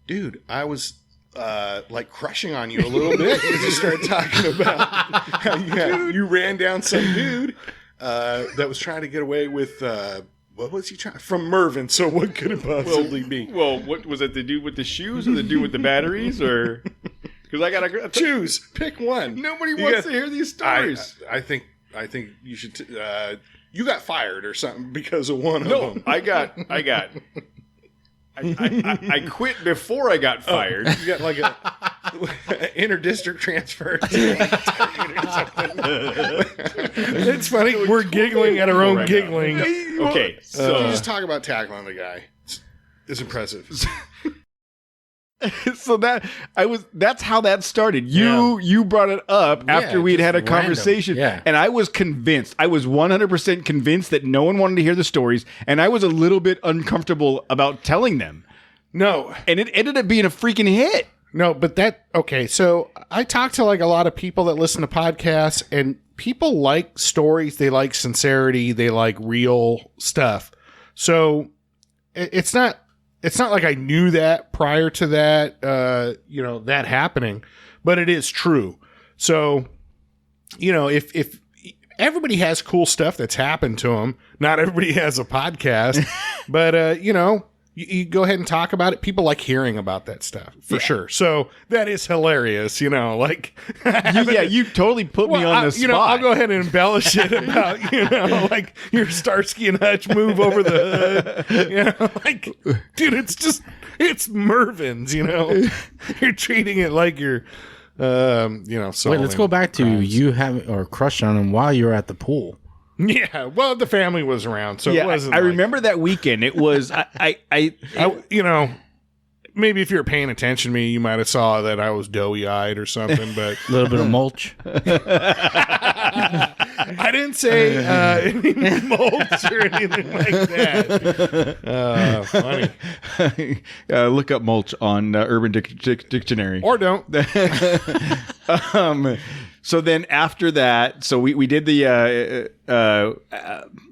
Dude, I was like crushing on you a little bit because you started talking about how you ran down some dude that was trying to get away with, what was he trying? From Mervyn, so what could it possibly be? Well, what was it, the dude with the shoes or the dude with the batteries? Or because I got to choose, pick one. Nobody wants to hear these stories. I think you should, you got fired or something because of one of them. I quit before I got fired. You got like Inter-district transfer. It's funny. We're giggling at our own giggling. Okay, So you just talk about tackling the guy. It's impressive. so that's how that started. You brought it up after we'd had a just conversation, random. Yeah. and I was convinced. I was 100% convinced that no one wanted to hear the stories, and I was a little bit uncomfortable about telling them. No, And it ended up being a freaking hit. no, but okay. So I talk to like a lot of people that listen to podcasts, and people like stories. They like sincerity. They like real stuff. So it's not like I knew that prior to that, that happening, but it is true. So, if everybody has cool stuff that's happened to them, not everybody has a podcast, but, you go ahead and talk about it. People like hearing about that stuff for sure. So that is hilarious, like you totally put me on the spot. I'll go ahead and embellish it about, like your Starsky and Hutch move over the hood. Dude, it's Mervyns, You're treating it like you're, Wait, let's go back to you having or crush on him while you were at the pool. Yeah, well, the family was around, so it wasn't. I remember that weekend. It was maybe if you were paying attention to me, you might have saw that I was doughy-eyed or something. But A little bit of mulch. I didn't say any mulch or anything like that. Funny, look up mulch on Urban Dictionary, or don't. So then after that, so we did the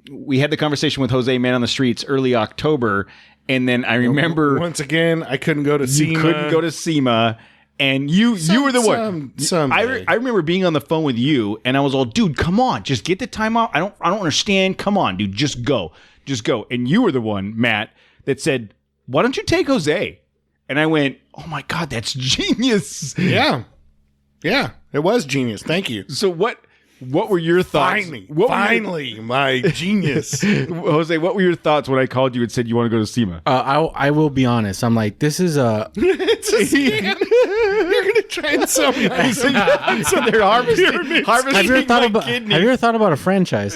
we had the conversation with Jose Man on the Streets early October, and then I remember Once again, I couldn't go to SEMA. you couldn't go to SEMA, and you were the one. Someday. I remember being on the phone with you, and I was all, dude, come on, just get the time off. I don't understand. Come on, dude, just go. And you were the one, Matt, that said, why don't you take Jose? And I went, oh my God, that's genius. Yeah, it was genius. Thank you. So what were your thoughts? Finally, my genius. Jose, what were your thoughts when I called you and said you want to go to SEMA? I will be honest. I'm like, this is a. It's a scam. You're gonna try and sell me on So they're harvesting Have you ever thought about a franchise?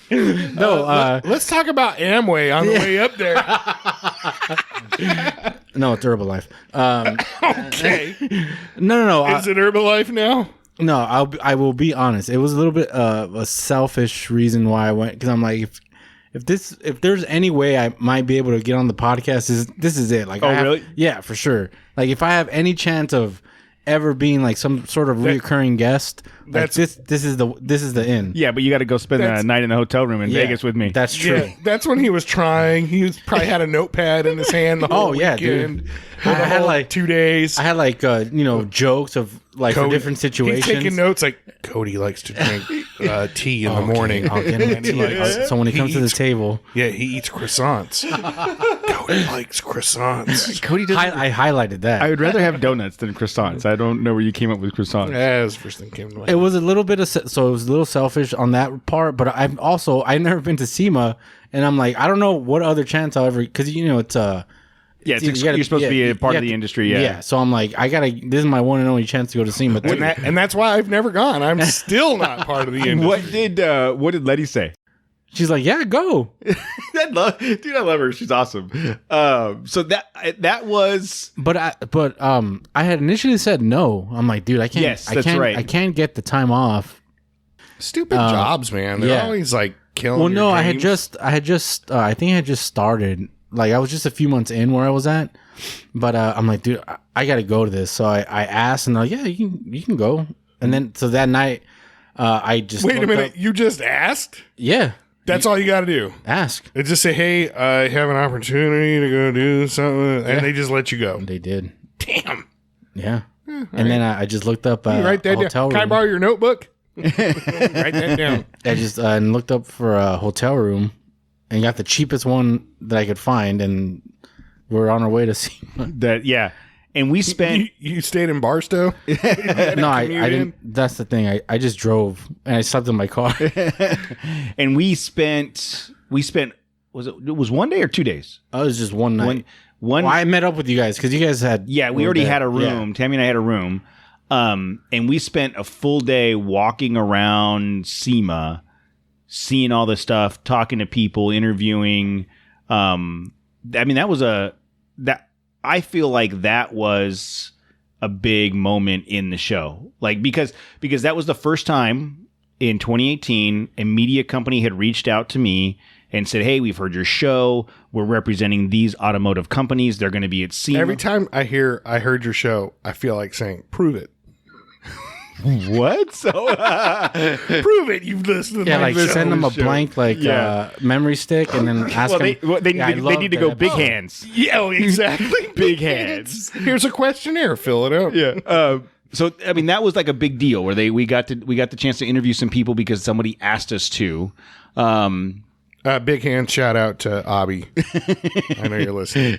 No. Let's talk about Amway on the way up there. No, it's Herbalife. Okay. No. Is it Herbalife now? No, I will be honest. It was a little bit a selfish reason why I went, because I'm like, if there's any way I might be able to get on the podcast, this is it. Like, really? Yeah, for sure. Like, if I have any chance of ever being like some sort of reoccurring guest, like this is the end. Yeah, but you got to go spend a night in the hotel room in Vegas with me. That's true. Yeah, that's when he was trying. He probably had a notepad in his hand the whole weekend. Dude. For the had whole like 2 days. I had like jokes of like for different situations. He's taking notes like Cody likes to drink tea in the morning. I'll get him a tea. So when he comes to the table, yeah, he eats croissants. Cody likes croissants. Cody doesn't. I highlighted that. I would rather have donuts than croissants. I don't know where you came up with croissants. That was the first thing that came to mind. It was a little bit of so it was a little selfish on that part, but I've never been to SEMA, and I'm like, I don't know what other chance I'll ever, because it's you're supposed to be a part of the industry. Yeah. So I'm like, this is my one and only chance to go to SEMA. And that's why I've never gone. I'm still not part of the industry. What did Letty say? She's like, yeah, go. I love her. She's awesome. So that was. But I had initially said no. I'm like, dude, I can't. Yes, that's right. I can't get the time off. Stupid jobs, man. They're always like killing. Well, no, dreams. I had just started. Like, I was just a few months in where I was at, but I'm like, dude, I got to go to this. So I asked, and they're like, yeah, you can go. And then so that night, I just wait a minute. You just asked? Yeah. That's all you got to do. Ask. They just say, hey, I have an opportunity to go do something. And they just let you go. They did. Damn. Yeah. And then I just looked up write that down. Can I borrow your notebook? Write that down. I just looked up for a hotel room and got the cheapest one that I could find. And we're on our way to see that. Yeah. And we spent. You stayed in Barstow? No, I didn't. That's the thing. I just drove and I slept in my car. And we spent. Was it was 1 day or 2 days? It was just one night. One, I met up with you guys because you guys had. we already had a room. Tammy and I had a room. And we spent a full day walking around SEMA, seeing all the stuff, talking to people, interviewing. I mean, I feel like that was a big moment in the show. Like, because that was the first time in 2018, a media company had reached out to me and said, "Hey, we've heard your show. We're representing these automotive companies. They're going to be at SEMA." Every time I heard your show, I feel like saying, "Prove it." What? So prove it. You've listened. Yeah, like send them a blank memory stick and then ask them. They need to go big hands. Yeah, exactly. Big hands. Here's a questionnaire. Fill it out. Yeah. So I mean, that was like a big deal where we got the chance to interview some people because somebody asked us to. Big hand shout out to Abby. I know you're listening.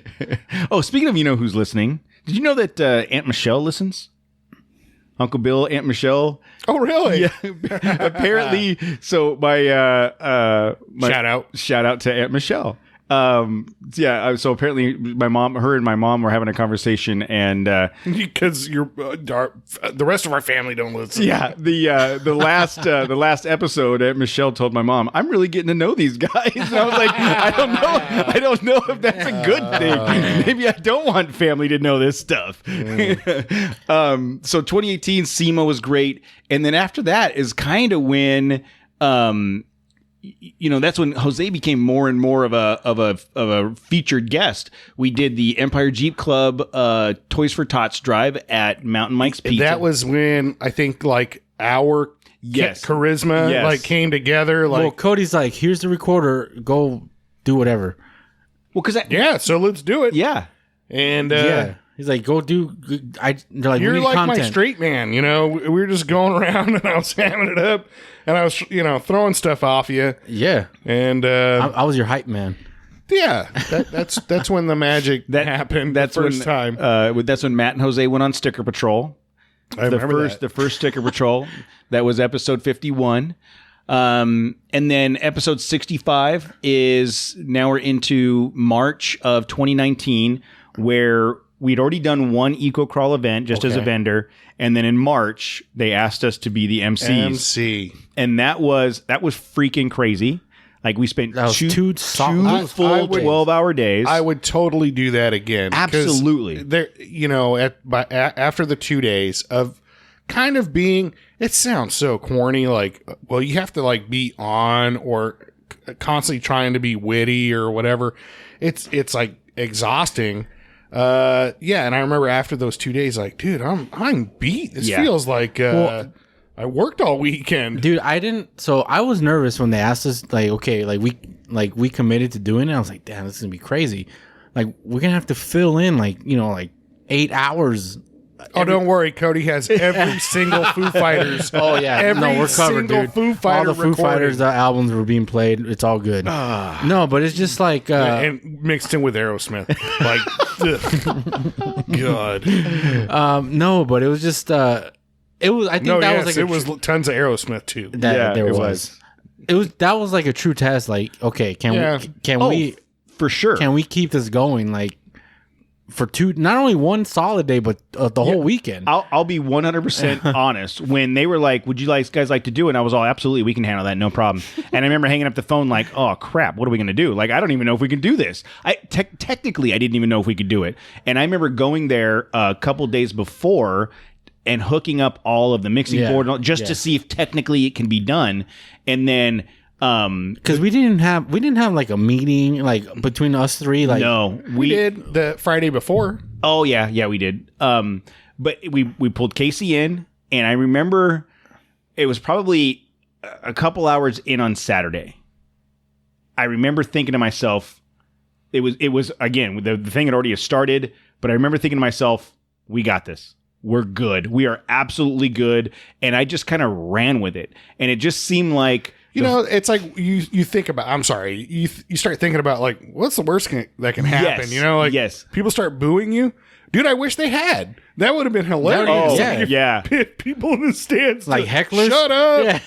Oh, speaking of, who's listening? Did you know that Aunt Michelle listens? Uncle Bill, Aunt Michelle. Oh, really? Yeah. Apparently. So my shout out to Aunt Michelle. So apparently her and my mom were having a conversation, and because the rest of our family don't listen. Yeah, the last episode, Michelle told my mom, "I'm really getting to know these guys." And I was like, I don't know if that's a good thing. Maybe I don't want family to know this stuff. So 2018 SEMA was great, and then after that is kind of when that's when Jose became more and more of a featured guest. We did the Empire Jeep Club Toys for Tots drive at Mountain Mike's Pizza. That was when I think like our charisma came together. Like, well, Cody's like, "Here's the recorder. Go do whatever." Well, so let's do it. Yeah, and he's like, "Go do." They're like, "You're we need like content." my straight man." We were just going around and I was hamming it up. And I was, throwing stuff off you. Yeah. And I was your hype man. Yeah. That's when the magic happened. That's the first time. That's when Matt and Jose went on Sticker Patrol. I remember that. The first Sticker Patrol. That was episode 51. And then episode 65 is now we're into March of 2019, where we'd already done one EcoCrawl event just as a vendor. And then in March, they asked us to be the MCs. MC. And that was freaking crazy. Like, we spent two full 12-hour days. I would totally do that again. Absolutely. There, after the 2 days of kind of being, it sounds so corny. Like, well, you have to like be on or constantly trying to be witty or whatever. It's like exhausting. And I remember after those 2 days, like, dude, I'm beat. This feels like I worked all weekend. Dude, so I was nervous when they asked us, like, okay, we committed to doing it. I was like, damn, this is gonna be crazy. Like, we're gonna have to fill in like 8 hours. Don't worry, Cody has every single Foo Fighters. Oh yeah, we're covered, dude. Foo Fighter all the Foo Fighters albums were being played. It's all good. No, but it's just like and mixed in with Aerosmith. Like, God. No, but it was just it was. I think it was tons of Aerosmith too. There was. It was that was like a true test. Like, okay, can we for sure? Can we keep this going? Like, for not only one solid day, but the whole weekend. I'll be 100% honest. When they were like, "Would you guys like to do it?" And I was all, "Absolutely, we can handle that, no problem." And I remember hanging up the phone like, "Oh crap, what are we going to do? Like, I don't even know if we can do this." Technically, I didn't even know if we could do it. And I remember going there a couple days before and hooking up all of the mixing board just to see if technically it can be done. And then because we didn't have like a meeting like between us three. Like, no, we did the Friday before. Oh yeah, we did. But we pulled Casey in, and I remember it was probably a couple hours in on Saturday. I remember thinking to myself, it was again the thing had already started, but I remember thinking to myself, we got this. We're good. We are absolutely good. And I just kind of ran with it, and it just seemed like. It's like you think about. I'm sorry. You start thinking about like what's the worst that can happen. Yes. People start booing you, dude. I wish they had. That would have been hilarious. Yeah. People in the stands like hecklers. Shut up. Yeah.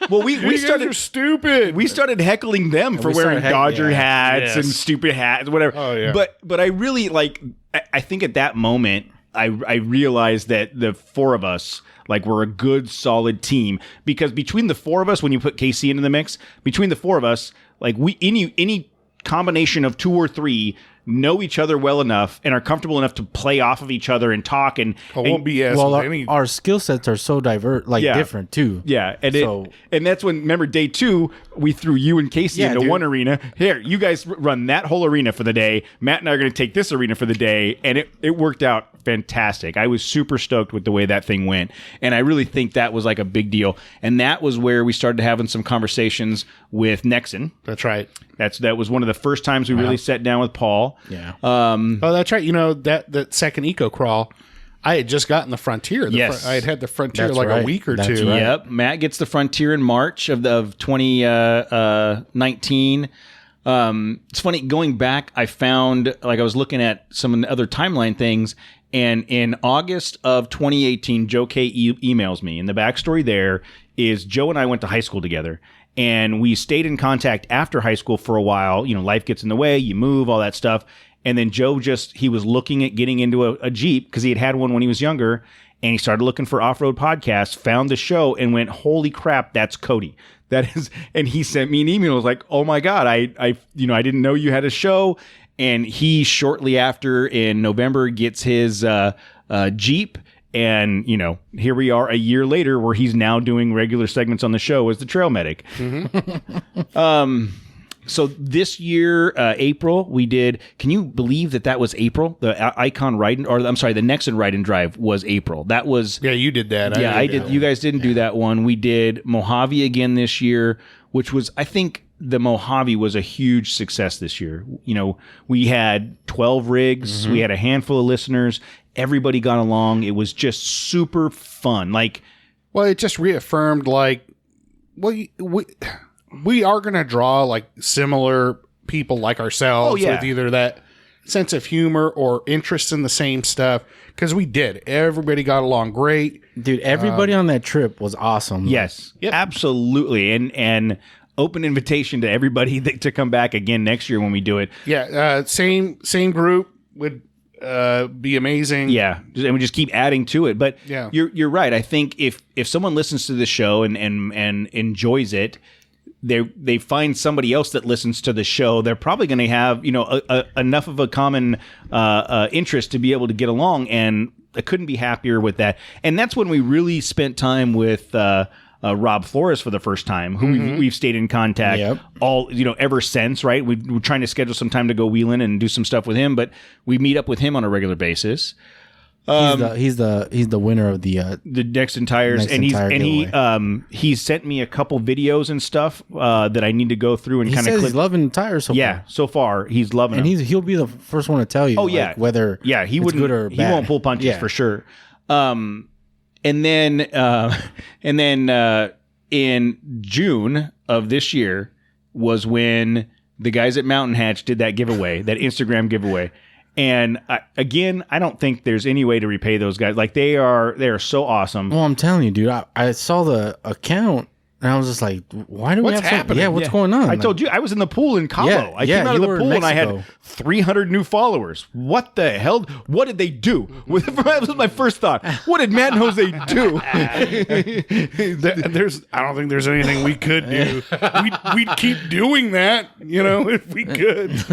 Well, we You guys started are stupid. we started heckling them for we wearing started Dodger yeah. hats and Yes. stupid hats, whatever. Oh, yeah. But I really like. I think at that moment, I realized that the four of us were a good solid team, because between the four of us, when you put KC into the mix, between the four of us, we any combination of two or three know each other well enough and are comfortable enough to play off of each other and talk and won't BS Well, with any. our skill sets are so diverse, Yeah. different too. yeah, and So- and that's when, remember, day 2 we threw you and Casey Yeah, into dude. one arena. Here, you guys run that whole arena for the day. Matt and I are going to take this arena for the day, and it worked out fantastic. I was super stoked with the way that thing went, and I really think that was a big deal. And that was where we started having some conversations with Nexen. That's right. That was one of the first times we really sat down with Paul. Yeah. Oh, that's right. You know, that second eco crawl, I had just gotten the Frontier. Yes. I had had the Frontier That's a right. week or That's two. right. Yep. Matt gets the Frontier in March of 2019. It's funny, going back, I found, I was looking at some of the other timeline things, and in August of 2018, Joe K emails me. And the backstory there is Joe and I went to high school together, and we stayed in contact after high school for a while. You know, life gets in the way, you move, all that stuff. And then Joe he was looking at getting into a Jeep because he had one when he was younger, and he started looking for off-road podcasts, found the show, and went, holy crap, that's Cody. That is, and he sent me an email. Was like, oh my God, I didn't know you had a show. And he shortly after in November gets his Jeep. And, here we are a year later where he's now doing regular segments on the show as the trail medic. So this year, April, we did, can you believe that was April? The Icon Ride, or I'm sorry, the Nexen Ride and Drive was April. That was... Yeah, you did that. I did. You guys didn't do that one. We did Mojave again this year, which was, I think the Mojave was a huge success this year. We had 12 rigs. We had a handful of listeners. Everybody got along. It was just super fun. Well, it just reaffirmed, we are going to draw similar people like ourselves Oh, yeah. with either that sense of humor or interest in the same stuff, because we did. Everybody got along great. Dude, everybody on that trip was awesome. Yes, absolutely. And open invitation to everybody to come back again next year when we do it. Yeah, same group would be amazing. Yeah, and we just keep adding to it. But Yeah. you're right. I think if someone listens to the show and enjoys it, they find somebody else that listens to the show, they're probably going to have enough of a common interest to be able to get along. And I couldn't be happier with that. And that's when we really spent time with Rob Flores for the first time, who we've stayed in contact Yep. all ever since. Right, we're trying to schedule some time to go wheeling and do some stuff with him, but we meet up with him on a regular basis. He's the winner of the Nexen tires, Nexen and tire he's sent me a couple videos and stuff that I need to go through and he kind says of he's loving tires so Yeah, far. so far he's loving And them. he'll be the first one to tell you whether he it's wouldn't good or he bad. won't pull punches Yeah. for sure. And then in June of this year was when the guys at Mountain Hatch did that giveaway, that Instagram giveaway. And I don't think there's any way to repay those guys. They are so awesome. Well, I'm telling you, dude, I saw the account and I was just like, why do we What's have happening? what's going on? I told you I was in the pool in Cabo. Yeah, I came out of you the were in pool and I had Mexico. 300 new followers. What the hell? What did they do? That was my first thought. What did Matt and Jose do? I don't think there's anything we could do. We'd keep doing that, if we could.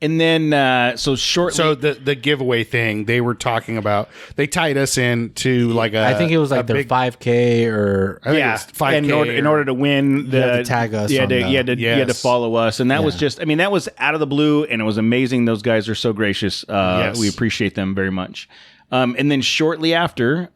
And then so shortly. So the giveaway thing they were talking about, they tied us into I think it was their big 5K or I think it was 5K and in order to win, You had to tag us You had on to, you had to, you had to Yes. follow us, and that was just. I mean, that was out of the blue, and it was amazing. Those guys are so gracious. Yes. We appreciate them very much. And then shortly after,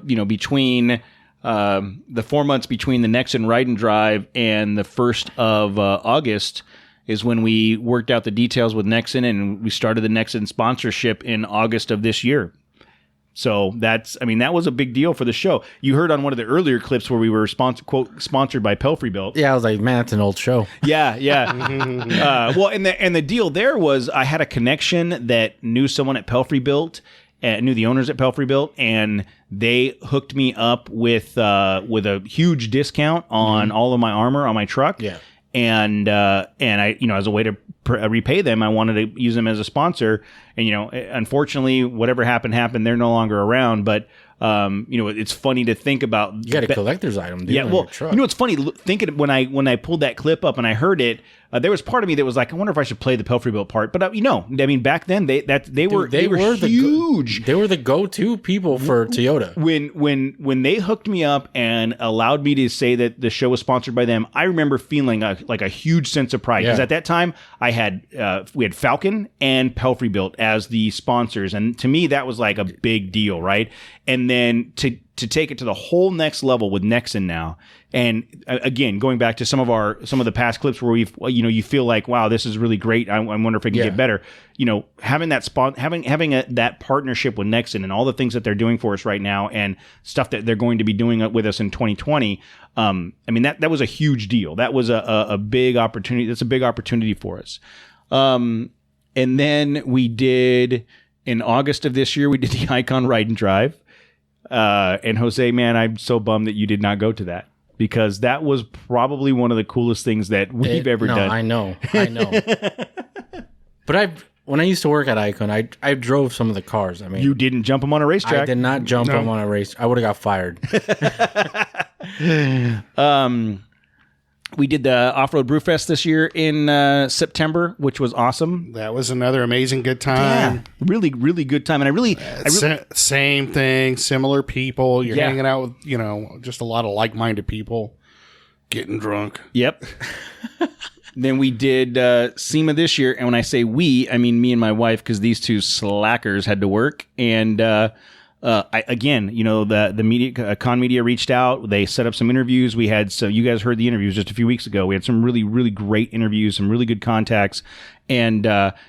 between the 4 months between the Nexen Ride and Drive and the 1st of August is when we worked out the details with Nexen, and we started the Nexen sponsorship in August of this year. So that was a big deal for the show. You heard on one of the earlier clips where we were sponsored by Pelfrey Built. yeah, I was like, man, that's an old show. Yeah. Well, and the deal there was I had a connection that knew someone at Pelfrey Built, knew the owners at Pelfrey Built, and they hooked me up with a huge discount on all of my armor on my truck. Yeah. And I, as a way to repay them, I wanted to use them as a sponsor. And, unfortunately, whatever happened. They're no longer around. But, it's funny to think about. You got a collector's item, dude. Yeah, on well, your truck. it's funny thinking when I pulled that clip up and I heard it. There was part of me that was like, I wonder if I should play the Pelfrey Built part. But back then they were huge. They were the go-to people for Toyota. When they hooked me up and allowed me to say that the show was sponsored by them, I remember feeling a huge sense of pride because at that time we had Falcon and Pelfrey Built as the sponsors, and to me that was like a big deal, right? And then to take it to the whole next level with Nexen now, and again going back to some of the past clips where you feel like, wow, this is really great. I wonder if it can get better. Having that that partnership with Nexen and all the things that they're doing for us right now, and stuff that they're going to be doing with us in 2020. That was a huge deal. That was a big opportunity. That's a big opportunity for us. And then we did in August of this year, we did the Icon Ride and Drive. And Jose, man, I'm so bummed that you did not go to that, because that was probably one of the coolest things that we've ever done. I know. But when I used to work at Icon, I drove some of the cars. You didn't jump them on a racetrack. I did not jump them on a race. I would have got fired. We did the Off-Road Brewfest this year in September, which was awesome. That was another amazing good time. Yeah, really, really good time. And I really same thing, similar people. You're hanging out with, just a lot of like-minded people, getting drunk. Yep. Then we did SEMA this year. And when I say we, I mean me and my wife, because these two slackers had to work. And the media, Con Media reached out. They set up some interviews. You guys heard the interviews just a few weeks ago. We had some really, really great interviews, some really good contacts. And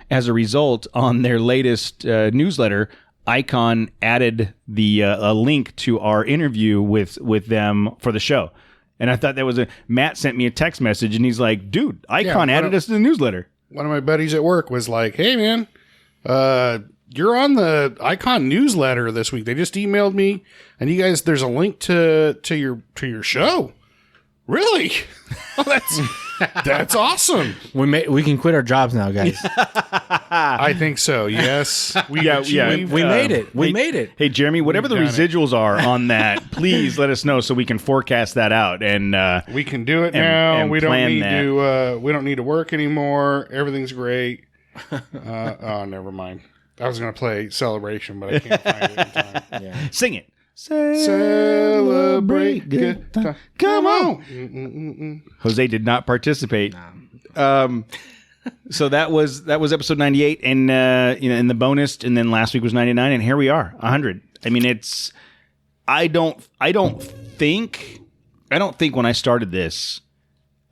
as a result, on their latest newsletter, Icon added a link to our interview with them for the show. And I thought that was Matt sent me a text message, and he's like, dude, Icon added us to the newsletter. One of my buddies at work was like, hey, man, you're on the Icon newsletter this week. They just emailed me, and you guys, there's a link to your show. Really? Oh, that's awesome. We can quit our jobs now, guys. I think so. Yes. We made it. We made it. Hey, Jeremy, whatever the residuals are on that, please let us know so we can forecast that out, and we can do it now. And we don't plan need that. to. We don't need to work anymore. Everything's great. Never mind. I was going to play Celebration, but I can't find it in time. Yeah. Sing it. Celebrate good time. Come on. Jose did not participate. So that was episode 98, and in the bonus, and then last week was 99, and here we are, 100. I mean, I don't think when I started this,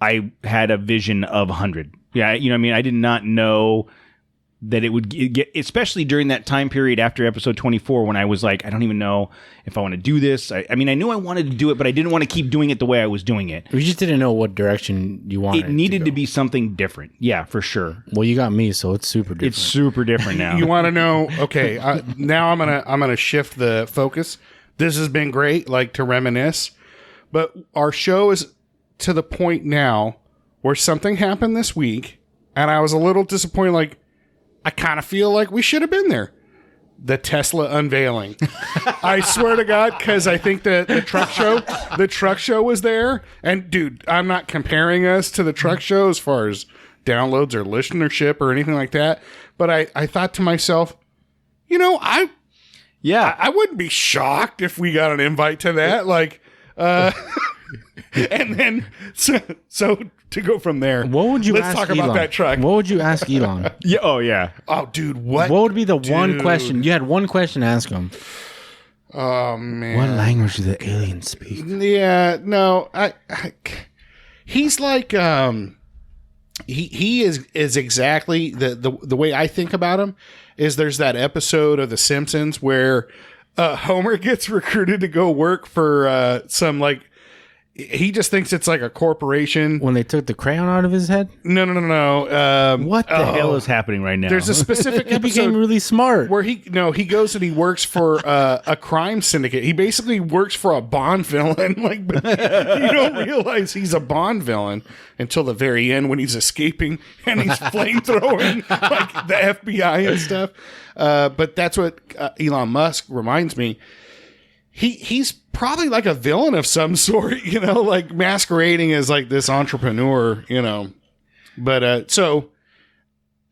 I had a vision of 100. Yeah, I did not know that it would get, especially during that time period after episode 24, when I was like, I don't even know if I want to do this. I knew I wanted to do it, but I didn't want to keep doing it the way I was doing it. We just didn't know what direction you wanted. It needed to be something different. Yeah, for sure. Well, you got me, so it's super different. It's super different now. You want to know? Okay, now I'm gonna shift the focus. This has been great, like to reminisce, but our show is to the point now where something happened this week, and I was a little disappointed. Like, I kind of feel like we should have been there. The Tesla unveiling. I swear to God, because I think that the truck show was there. And dude, I'm not comparing us to the truck show as far as downloads or listenership or anything like that. But I thought to myself, I wouldn't be shocked if we got an invite to that. Like, and then so to go from there. What would you Let's ask talk Elon? about that truck. What would you ask Elon? Yeah. Oh yeah. Oh, dude, what? What would be the one question? You had one question to ask him. Oh man. What language do the aliens speak? Yeah, no, he's like he is exactly the way I think about him is there's that episode of The Simpsons where Homer gets recruited to go work for some like he just thinks it's like a corporation. When they took the crayon out of his head? No. What the hell is happening right now? There's a specific He became episode really smart. where he goes and he works for a crime syndicate. He basically works for a Bond villain. Like, but you don't realize he's a Bond villain until the very end when he's escaping and he's flamethrowing like the FBI and stuff. But that's what Elon Musk reminds me. He's probably like a villain of some sort, like masquerading as like this entrepreneur, But so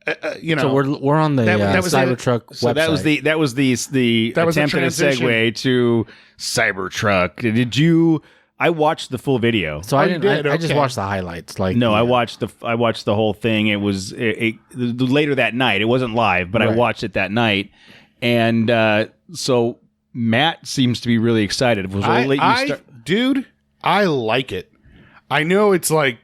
we're on the that was Cybertruck So website. That that was was the the attempt at a transition. segue to Cybertruck. Did you? I watched the full video. So I you didn't. did? I just Okay. watched the highlights. Like No, I watched the whole thing. It was later that night. It wasn't live, but I Right. watched it that night, and so Matt seems to be really excited. It was a little late. Dude, I like it. I know it's like,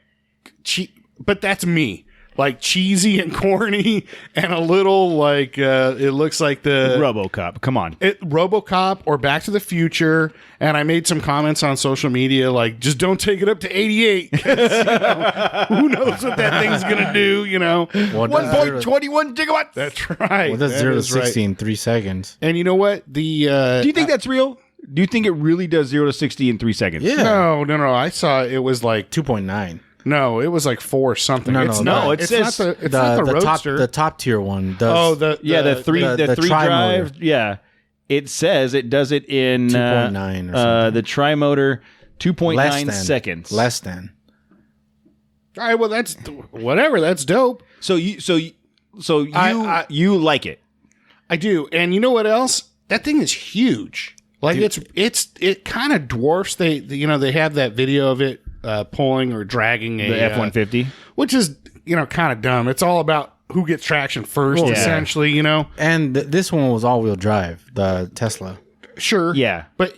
but that's me. Like cheesy and corny and a little like it looks like the RoboCop. Come on. RoboCop or Back to the Future. And I made some comments on social media like, just don't take it up to 88. 'Cause, who knows what that thing's gonna do? What does 1.21 gigawatts. That's right. Well, that's That 0 to is right. 60 in 3 seconds. And you know what? Do you think that's real? Do you think it really does 0 to 60 in 3 seconds? Yeah. No. I saw it was like 2.9. no, it was like 4 something. No, it's no, not. no, it it's says not it's not the Roadster. the top tier one does. Oh, the three the three tri-motor. drive. Yeah, it says it does it in 2.9 or something. the tri-motor 2.9 less than seconds. Less than. All right, well that's whatever. That's dope. So you I- you like it? I do. And you know what else? That thing is huge. Like it kind of dwarfs they have that video of it pulling or dragging The F-150. which is kind of dumb. It's all about who gets traction first, Yeah. essentially. And this one was all-wheel drive, the Tesla. Sure, Yeah. but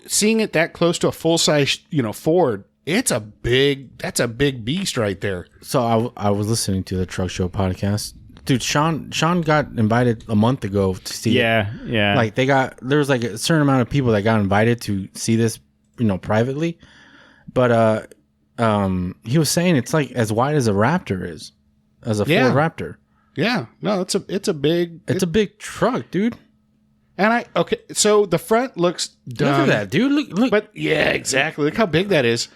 seeing it that close to a full size, Ford, that's a big beast right there. So I was listening to the Truck Show podcast. Dude, Sean got invited a month ago to see it. Yeah. Like there was like a certain amount of people that got invited to see this, privately. But he was saying it's like as wide as a Raptor is, as a Yeah. Ford Raptor. Yeah, no, it's a big. It's a big truck, dude. And so the front looks dumb. Look at that, dude. Look. But yeah, exactly. Look how big that is.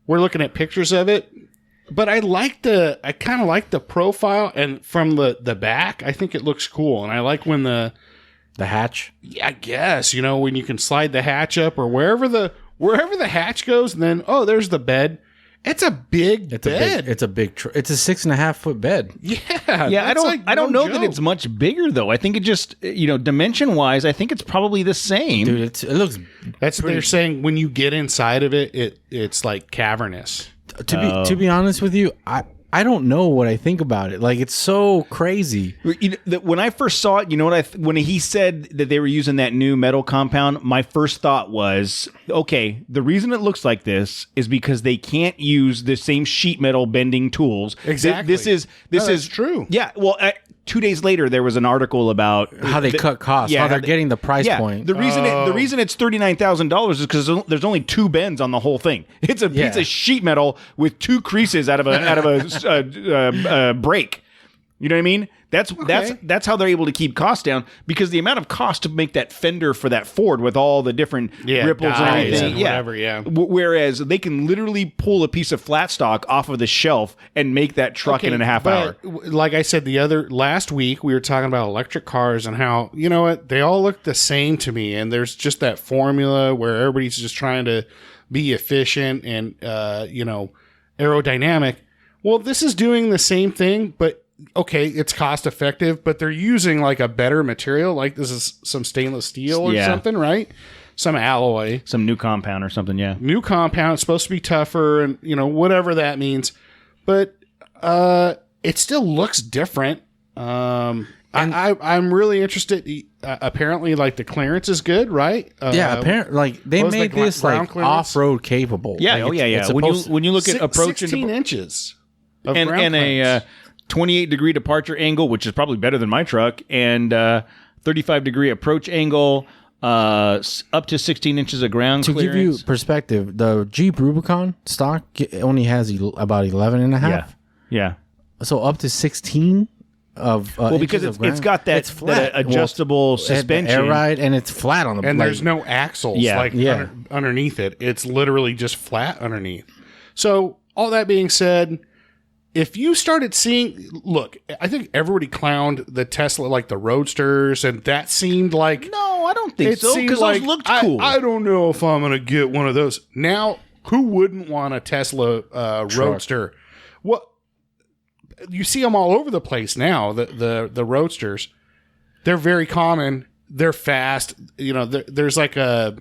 We're looking at pictures of it. But I kind of like the profile, and from the back, I think it looks cool. And I like when the hatch. I guess, when you can slide the hatch up or wherever the hatch goes, and then there's the bed. It's a big bed. It's a big truck. It's a 6.5 foot bed. Yeah. I don't know that it's much bigger though. I think it just dimension wise, I think it's probably the same. Dude, it looks That's what they're saying. When you get inside of it, it's like cavernous. to be honest with you, I don't know what I think about it. Like, it's so crazy. When I first saw it, when he said that they were using that new metal compound, my first thought was, okay, the reason it looks like this is because they can't use the same sheet metal bending tools. Exactly. This That's is true. Yeah. Well, 2 days later, there was an article about How they cut costs, how they're getting the price point. The reason it's $39,000 is because there's only 2 bends on the whole thing. It's a piece of sheet metal with 2 creases out of a break. You know what I mean? That's how they're able to keep costs down, because the amount of cost to make that fender for that Ford with all the different ripples and dyes everything, and whatever, yeah. Whereas they can literally pull a piece of flat stock off of the shelf and make that truck in a half hour. Like I said, last week we were talking about electric cars and how, you know what, they all look the same to me, and there's just that formula where everybody's just trying to be efficient and aerodynamic. Well, this is doing the same thing, but okay, it's cost effective, but they're using like a better material, like this is some stainless steel or something, right? Some alloy, Some new compound or something, yeah. new compound. It's supposed to be tougher, and whatever that means, but it still looks different. I'm really interested. Apparently, like the clearance is good, right? Apparently, like they what was made the this ground like clearance? off-road capable. Yeah, Like, it's When supposed- you look at approach 16 inches of and ground a clearance. 28-degree departure angle, which is probably better than my truck, and 35-degree approach angle. up to 16 inches of ground To clearance. give you perspective, the Jeep Rubicon stock only has about 11 and a half. Yeah. So up to 16 of Well, because inches of ground, it's got that, it's flat. that adjustable Well, suspension. air ride, and it's flat on the And like, there's no axles Yeah. underneath it. It's literally just flat underneath. So, all that being said, if you started seeing, look, I think everybody clowned the Tesla, like the Roadsters, and that seemed like... No, I don't think it so, seemed because like, those looked cool. I don't know if I'm going to get one of those. Now, who wouldn't want a Tesla Roadster? What? You see them all over the place now, the Roadsters. They're very common. They're fast. You know, there's like a...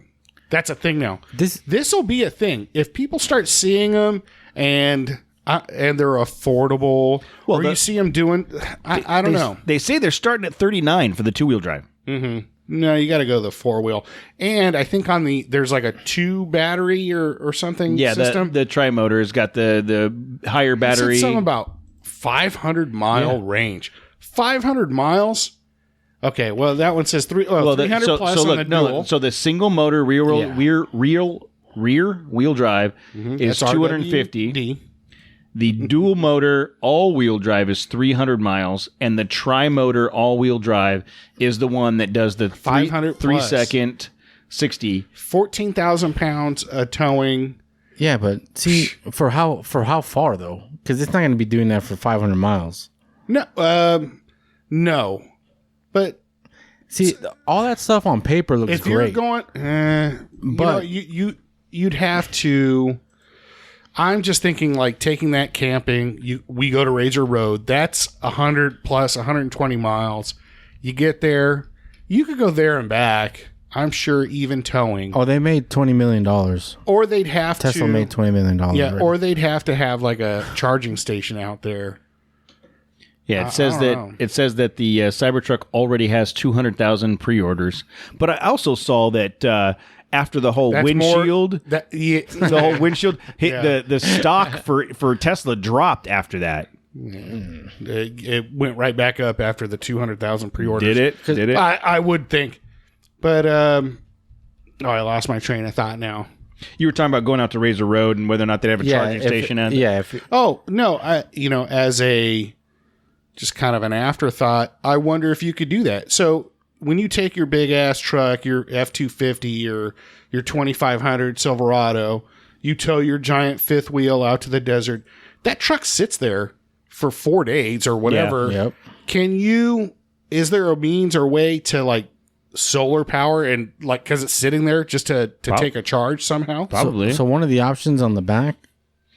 That's a thing now. This will be a thing. If people start seeing them and they're affordable, or you see them doing... I don't know. They say they're starting at $39 for the two-wheel drive. Mm-hmm. No, you got to go the four-wheel. And I think on there's like a 2 battery or something system. The tri-motor's got the higher battery. It said something about 500 mile range. 500 miles? Okay, well, that one says 300 plus on the dual. So the single motor rear wheel drive is That's 250. RWD. The dual motor all-wheel drive is 300 miles, and the tri-motor all-wheel drive is the one that does the 500 plus. 3-second 60. 14,000 pounds towing. Yeah, but see, for how far though? Because it's not going to be doing that for 500 miles. No. But see, all that stuff on paper looks if great. you're going, but you'd have to. I'm just thinking like taking that camping. We go to Razor Road. That's 100 plus 120 miles. You get there. You could go there and back. I'm sure even towing. Oh, they made $20 million. Or they'd have Tesla made $20 million. Yeah, already. or they'd have to have like a charging station out there. Yeah, it says that the Cybertruck already has 200,000 pre-orders. But I also saw that after the whole windshield, the whole windshield hit the stock for Tesla dropped after that. It went right back up after the 200,000 pre-orders. Did it? I would think. But I lost my train of thought now. You were talking about going out to Razor Road and whether or not they'd have a charging station at it. Yeah. As a just kind of an afterthought, I wonder if you could do that. So when you take your big ass truck, your F-250 or your 2500 Silverado, you tow your giant fifth wheel out to the desert. That truck sits there for 4 days or whatever. Yeah, yep. Is there a means or way to like solar power and like, cause it's sitting there just to take a charge somehow? Probably. So one of the options on the back,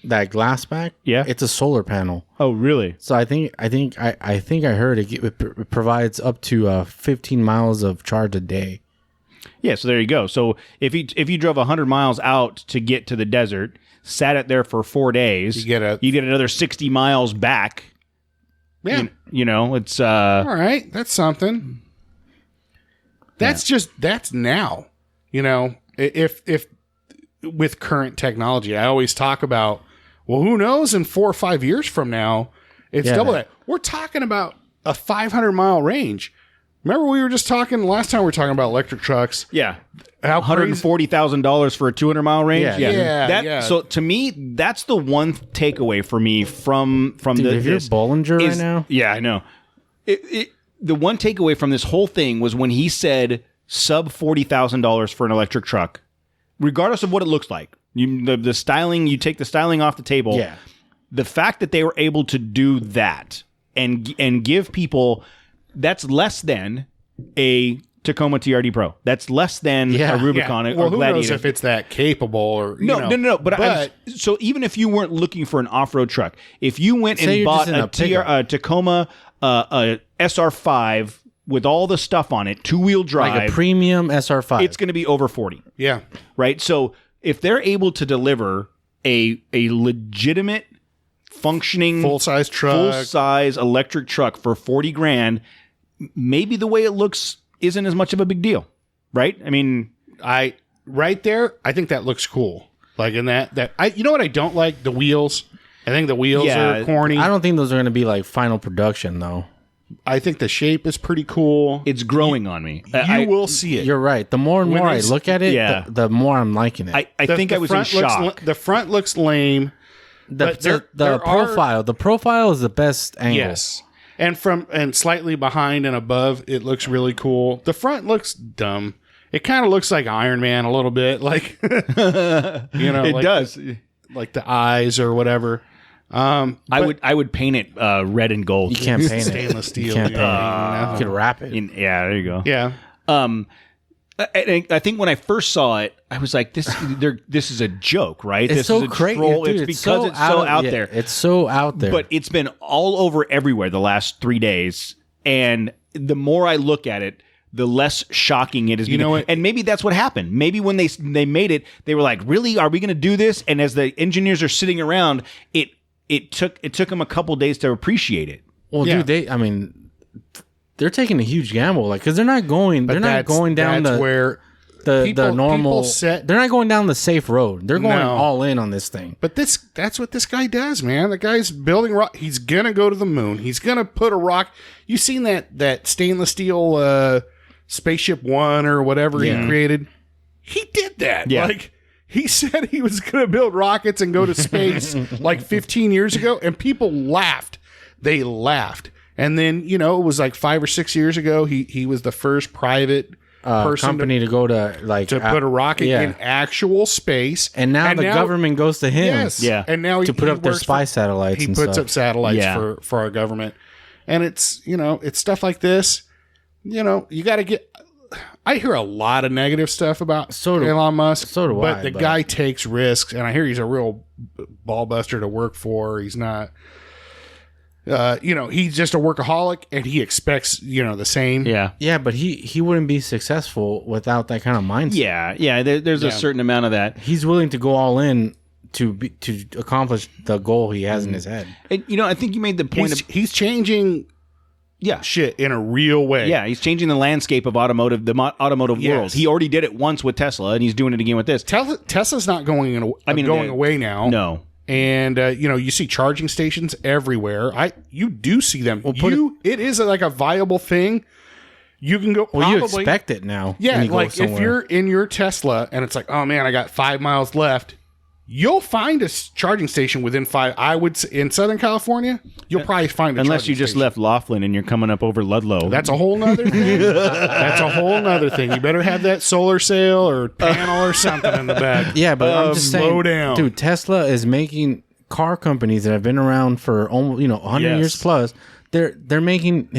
that glass back, yeah, it's a solar panel. Oh, really? So I think I heard it provides up to 15 miles of charge a day. Yeah, so there you go. So if you drove 100 miles out to get to the desert, sat it there for 4 days, you get another 60 miles back. Yeah, it's all right. That's something. That's now. If with current technology, I always talk about, well, who knows in 4 or 5 years from now, it's double that. We're talking about a 500-mile range. Remember we were just talking last time we were talking about electric trucks. Yeah. How $140,000 for a 200-mile range. Yeah. So to me, that's the one takeaway for me from Dude, if you're Bollinger right now. Yeah, I know. The one takeaway from this whole thing was when he said sub $40,000 for an electric truck, regardless of what it looks like. The styling, you take the styling off the table. Yeah. The fact that they were able to do that and give people, that's less than a Tacoma TRD Pro. That's less than a Rubicon or who Gladiator. knows if it's that capable or No. But so even if you weren't looking for an off-road truck, if you went and bought a Tacoma a SR5 with all the stuff on it, two-wheel drive, like a premium SR5, it's going to be over 40. Yeah. Right? So if they're able to deliver a legitimate functioning full-size electric truck for 40 grand, maybe the way it looks isn't as much of a big deal. Right? I mean, right there, I think that looks cool. Like in you know what I don't like? The wheels. I think the wheels are corny. I don't think those are going to be like final production though. I think the shape is pretty cool. It's growing on me. You will see it. You're right. The more and When more I I s- look at it, Yeah. the more I'm liking it. I think I was in front looks shock. the front looks lame. but there are- profile. The profile is the best angle. Yes. And slightly behind and above, it looks really cool. The front looks dumb. It kind of looks like Iron Man a little bit, like It like, does. like the eyes or whatever. I would paint it red and gold. You can't paint it. Stainless steel. You can't paint yeah. it. You could wrap it. Yeah, there you go. Yeah. I think when I first saw it, I was like, "This is a joke, right? It's this so is a crazy. troll. Dude, it's because it's so out there. It's so out there. But it's been all over everywhere the last 3 days, and the more I look at it, the less shocking it is. You know what? And maybe that's what happened. Maybe when they made it, they were like, "Really? Are we going to do this?" And as the engineers are sitting around, it took them a couple days to appreciate it. well, Yeah. dude, they're taking a huge gamble, like because they're not going down that's where the people normal. set. They're not going down the safe road. They're going No. all in on this thing. But that's what this guy does, man. The guy's building rock. He's gonna go to the moon. He's gonna put a rock. You seen that stainless steel spaceship one or whatever he created? He did that. Yeah. Like he said he was gonna build rockets and go to space like 15 years ago, and people laughed. They laughed. And then it was like 5 or 6 years ago. He was the first private person Company to go to to put a rocket yeah. in actual space. And now the government goes to him. Yes. Yeah. And now To put he up their works spy satellites He and puts stuff. up satellites Yeah. for our government. And it's, it's stuff like this. You got to get. I hear a lot of negative stuff about Elon Musk. so do but I, the but- guy takes risks, and I hear he's a real ball buster to work for. He's not. He's just a workaholic, and he expects the same. Yeah. Yeah, but he wouldn't be successul without that kind of mindset. Yeah. There's a certain amount of that. He's willing to go all in to accomplish the goal he has in his head. And, I think you made the point He's changing yeah. shit in a real way. Yeah, he's changing the landscape of automotive Yes. world. He already did it once with Tesla, and he's doing it again with this. Tesla's not going away now. No. And you see charging stations everywhere. You do see them. It is like a viable thing. You can go. Well, you probably, expect it now. Yeah, when you go like if somewhere. you're in your Tesla and it's like, oh man, I got 5 miles left. You'll find a charging station within 5. I would say in Southern California, you'll probably find a Unless charging you just station. left Laughlin and you're coming up over Ludlow. That's a whole nother thing. That's a whole nother thing. You better have that solar sail or panel or something in the back. Yeah, but I'm just saying, slow down. dude. Tesla is making car companies that have been around for almost 100 Yes. years plus. They're making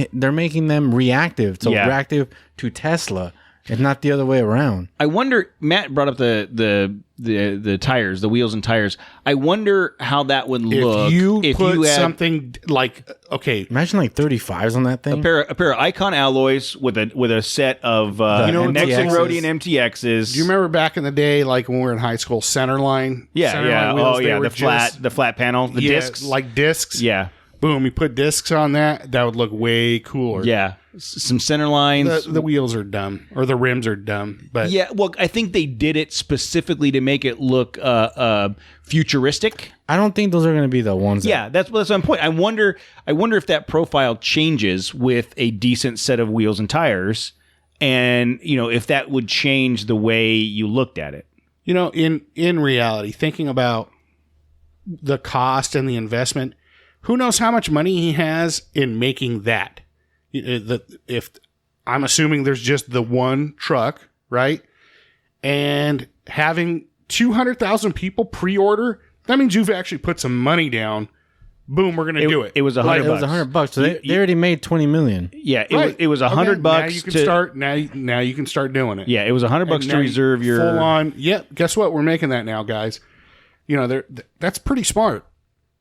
them reactive, reactive to Tesla, and not the other way around. I wonder. Matt brought up the tires, the wheels and tires. I wonder how that would look If you put had something like Imagine like 35s on that thing. a pair of Icon alloys with a set of know, Nexen MTXs. Rodian MTXs. do you remember back in the day, like when we were in high school, Centerline? Yeah, Centerline yeah. wheels, Oh, they yeah. were The flat panel, the discs. like discs. Yeah, Boom, you put discs on that would look way cooler. yeah. Some center lines. The wheels are dumb, or the rims are dumb. But Yeah, well, I think they did it specifically to make it look futuristic. I don't think those are going to be the ones. Yeah, that's my point. I wonder if that profile changes with a decent set of wheels and tires, and if that would change the way you looked at it. in reality, thinking about the cost and the investment, who knows how much money he has in making that? If I'm assuming there's just the one truck, right? And having 200,000 people pre-order, that means you've actually put some money down. Boom, we're going to do it. It was $100. It was $100. So they already made 20 million. Yeah, Right. it was $100. Now you can start. Now you can start doing it. Yeah, it was $100 And to now reserve your full on. Yep. Guess what? We're making that now, guys. That's pretty smart,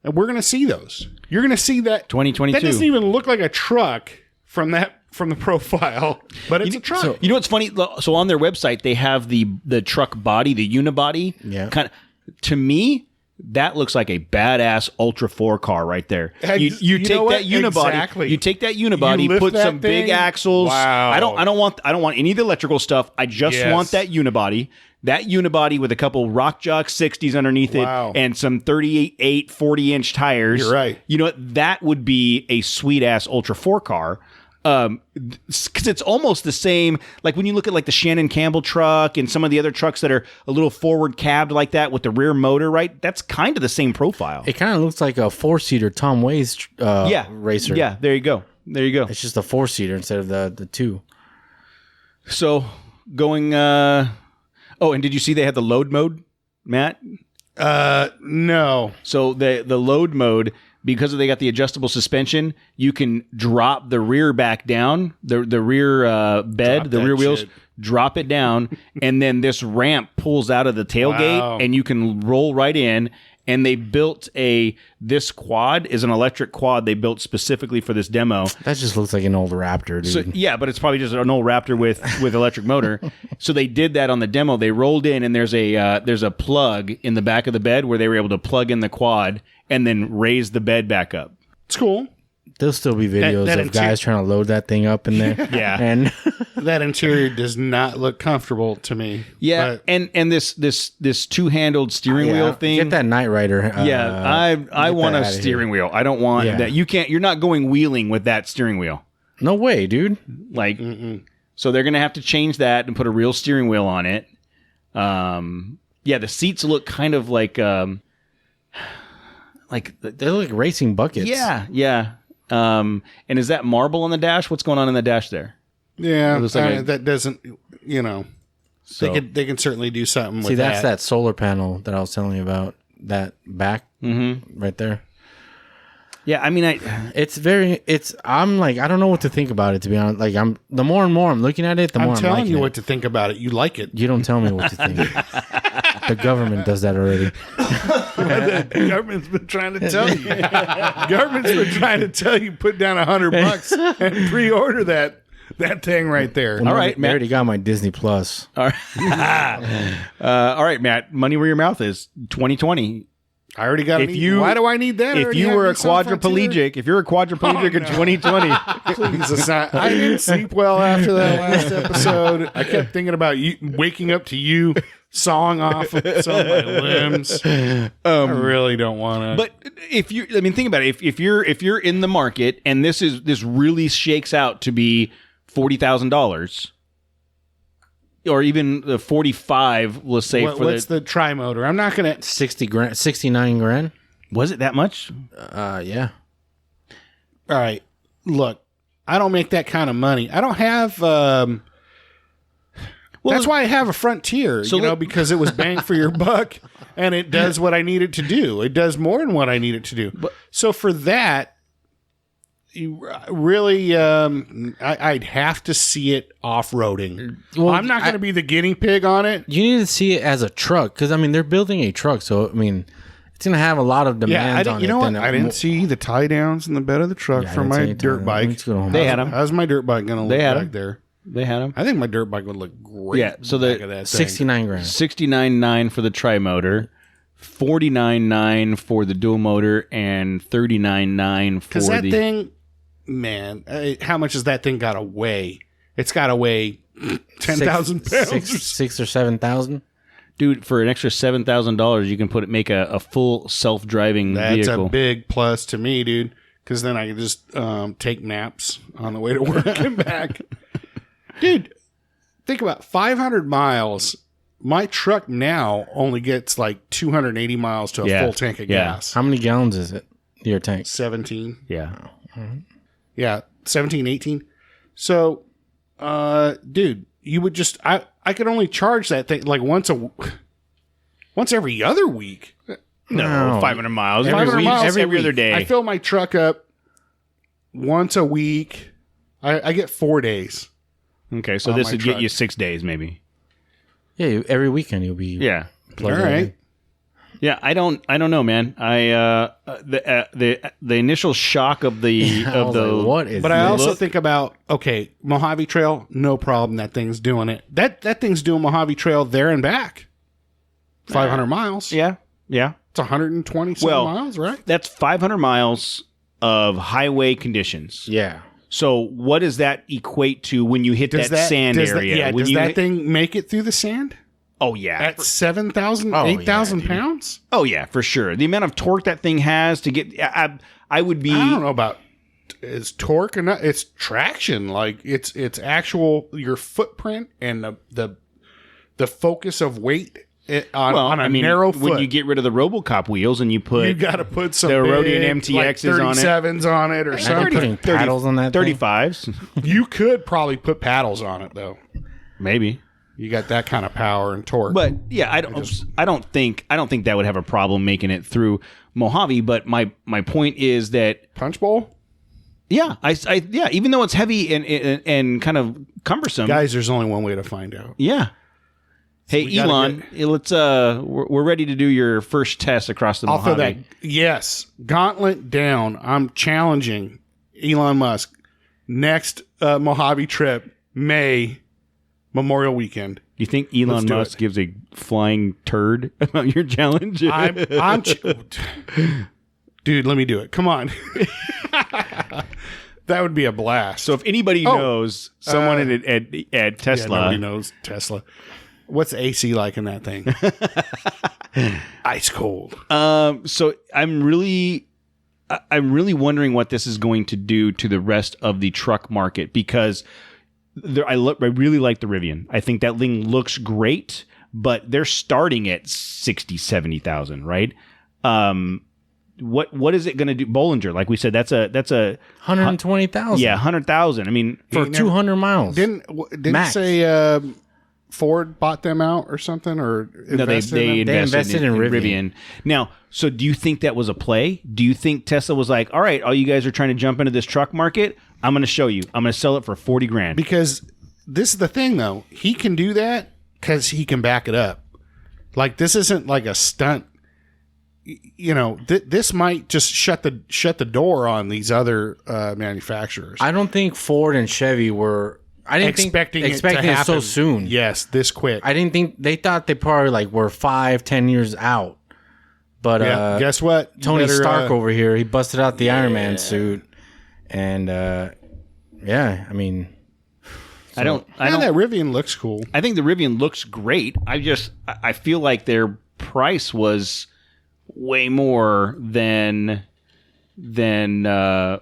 and we're going to see those. You're going to see that 2022. That doesn't even look like a truck from the profile, but it's a truck. You know what's funny? So on their website, they have the truck body, the unibody. Yeah. Kind of, to me, That looks like a badass Ultra 4 car right there. You know take what? that unibody. Exactly. You take that You unibody, lift put that some big thing. axles. Wow. I don't want any of the electrical stuff. I just Yes. want that unibody. That unibody with a couple Rock Jock 60s underneath Wow. it and some 38 40-inch tires. You're right. You know what? That would be a sweet ass Ultra 4 car. Because it's almost the same, like when you look at like the Shannon Campbell truck and some of the other trucks that are a little forward cabbed like that with the rear motor, right? That's kind of the same profile. It kind of looks like a 4-seater Tom Ways racer. Yeah, there you go. There you go. It's just a 4-seater instead of the 2. So going, and did you see they had the load mode, Matt? No. So the load mode, because they got the adjustable suspension, you can drop the rear back down, the rear bed, Drop the that rear wheels, shit. drop it down, and then this ramp pulls out of the tailgate, Wow. and you can roll right in. And they built this quad is an electric quad they built specifically for this demo. That just looks like an old Raptor, dude. So, yeah, but it's probably just an old Raptor with electric motor. So they did that on the demo. They rolled in, and there's a plug in the back of the bed where they were able to plug in the quad and then raise the bed back up. It's cool. There'll still be videos that of guys trying to load that thing up in there. Yeah. And That interior does not look comfortable to me. Yeah, But and this two-handled steering wheel thing. Get that Knight Rider. I want a steering wheel. I don't want that. You're not going wheeling with that steering wheel. No way, dude. Like, so they're gonna have to change that and put a real steering wheel on it. The seats look kind of like They look like racing buckets. yeah. And is that marble on the dash? What's going on in the dash there? yeah, looks like that doesn't, So, they can certainly do something See, with that's that solar panel that I was telling you about. That back right there. yeah, I mean, I'm like, I don't know what to think about it, to be honest. Like, the more and more I'm looking at it, the more I'm I'm telling liking you it. what to think about it. You like it. You don't tell me what to think. The government does that already. The government's been trying to tell you. Government's been trying to tell you put down $100 and pre-order that thing right there. All right, I Matt. already got my Disney Plus. all right, Matt. Money where your mouth is. 2020. I already got If it. you- Why do I need that? I If already you have were a myself a tier. quadriplegic, in 2020, Please, it's not. I didn't sleep well after that last episode. I kept thinking about you waking up to you sawing off of some of my limbs. I really don't want to. but think about it. If you're in the market and this really shakes out to be $40,000, or even the 45, let's say what's the tri-motor? I'm not gonna. 69 grand. was it that much? Yeah. All right, look, I don't make that kind of money. I don't have. That's why I have a Frontier, because it was bang for your buck, and it does what I need it to do. It does more than what I need it to do. So for that, you really, I'd have to see it off-roading. Well, I'm not going to be the guinea pig on it. You need to see it as a truck because, they're building a truck. So, it's going to have a lot of demands on it. You know what? I didn't see the tie downs in the bed of the truck for my dirt bike. They had them. How's my dirt bike going to look had back 'em. there? They had them. I think my dirt bike would look great. Yeah, so in the back the of that thing. 69 grand. 69.9 for the tri-motor, 49.9 for the dual motor, and 39.9 for Because that the thing, man, how much has that thing got to weigh? It's got to weigh 10,000 pounds. Six or 7,000. dude. For an extra $7,000, you can make a full self-driving That's vehicle. a big plus to me, dude. Because then I can just take naps on the way to work and back. Dude, think about 500 miles. My truck now only gets like 280 miles to a full tank of gas. How many gallons is it? Your tank? 17. Yeah. Yeah, 17, 18. So, dude, you would just... I could only charge that thing like once every other week. No, 500 miles. Every Every other day. I fill my truck up once a week. I get 4 days. Okay, so on this my would get truck. you 6 days, maybe. Yeah, every weekend you'll be. Yeah. All right. Yeah, I don't know, man. The initial shock of the I was like, what is? But I this? also think about, okay, Mojave Trail, no problem. That thing's doing it. That thing's doing Mojave Trail there and back. 500 miles. Yeah. It's 120 some miles, right? That's 500 miles of highway conditions. Yeah. So what does that equate to when you hit that sand area? Does that thing make it through the sand? Oh, yeah. At 7,000, Oh, 8,000 yeah, dude. pounds? Oh, yeah, for sure. The amount of torque that thing has to get... I would be... I don't know about... Is torque or not? It's traction. Like, it's actual... Your footprint and the focus of weight on a narrow foot. When you get rid of the RoboCop wheels and you put... You got to put some the Rodian big, MTXs on it. 37s on it or Are something. putting paddles on that thing? 35s. You could probably put paddles on it, though. Maybe. You got that kind of power and torque. But yeah, I don't think that would have a problem making it through Mojave. But my point is that Punch Bowl? yeah, even though it's heavy and kind of cumbersome, Guys, there's only one way to find out. yeah. Hey gotta Elon, let's we're ready to do your first test across the I'll throw Mojave. that. Yes. Gauntlet down. I'm challenging Elon Musk. Next Mojave trip, May, Memorial Weekend. Do you think Elon do Musk it. gives a flying turd about your challenge? Dude, let me do it. Come on. That would be a blast. So if anybody knows someone at Tesla, nobody knows Tesla. What's the AC like in that thing? Ice cold. so I'm really wondering what this is going to do to the rest of the truck market because I really like the Rivian. I think that thing looks great, but they're starting at 60, 70,000, right? What is it going to do? Bollinger, like we said, that's a 120,000. yeah, 100,000. I mean, For 200 miles. Didn't Max. say Ford bought them out or something, or no, they invested in Rivian. Rivian. Now, so do you think that was a play? Do you think Tesla was like, all right, all you guys are trying to jump into this truck market? I'm going to show you. I'm going to sell it for $40,000. Because this is the thing, though. He can do that because he can back it up. Like, this isn't like a stunt. You know, this might just shut the door on these other manufacturers. I don't think Ford and Chevy were expecting it to happen so soon. Yes, this quick. I didn't think they thought they probably like were 5-10 years out. But guess what? Tony Stark over here, he busted out the Iron Man suit, and yeah, I mean, I don't. That Rivian looks cool. I think the Rivian looks great. I feel like their price was way more than that,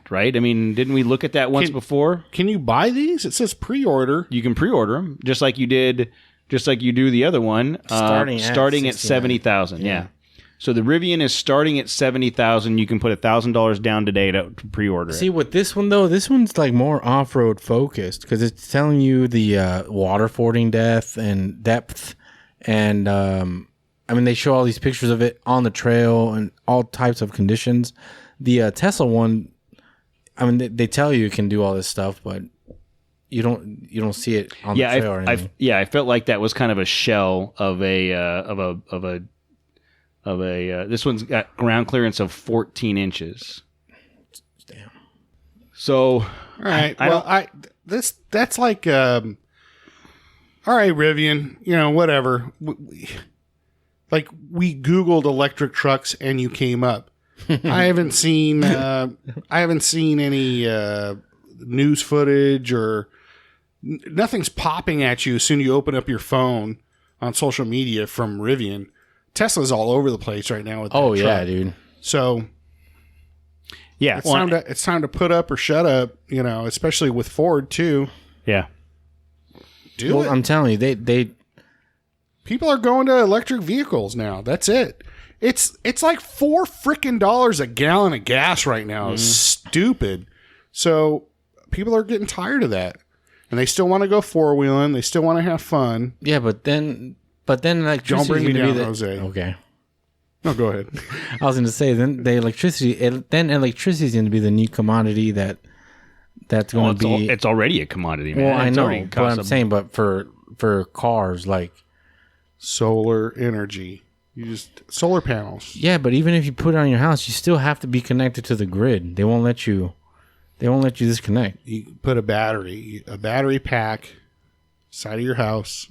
right? I mean, didn't we look at that once before? Can you buy these? It says pre-order. You can pre-order them, just like you do the other one, starting at 70,000. Yeah. So the Rivian is starting at 70,000. You can put $1,000 down today to pre-order it. See, with this one though, this one's like more off-road focused because it's telling you the water fording depth, and I mean, they show all these pictures of it on the trail and all types of conditions. The Tesla one, I mean, they tell you it can do all this stuff, but you don't see it on the trail or anything. I felt like that was kind of a shell of a this one's got ground clearance of 14 inches. Damn. So, All right. That's like all right, Rivian, you know, whatever. Like, we Googled electric trucks and you came up. I haven't seen any news footage or nothing's popping at you as soon as you open up your phone on social media from Rivian. Tesla's all over the place right now with that truck. Yeah, dude. So yeah, it's time to put up or shut up, you know, especially with Ford too. Yeah. Do it. I'm telling you, they People are going to electric vehicles now. That's it. It's like $4 a gallon of gas right now. It's stupid. So people are getting tired of that, and they still want to go four-wheeling. They still want to have fun. yeah, but then electricity. Don't bring me is gonna down, be Jose. Okay. No, go ahead. I was going to say electricity is going to be the new commodity that's going to be. It's already a commodity, man. Well, I It's know, already but I'm saying, but for cars, like Solar energy. You just solar panels. yeah, but even if you put it on your house, you still have to be connected to the grid. They won't let you disconnect. You put a battery pack side of your house.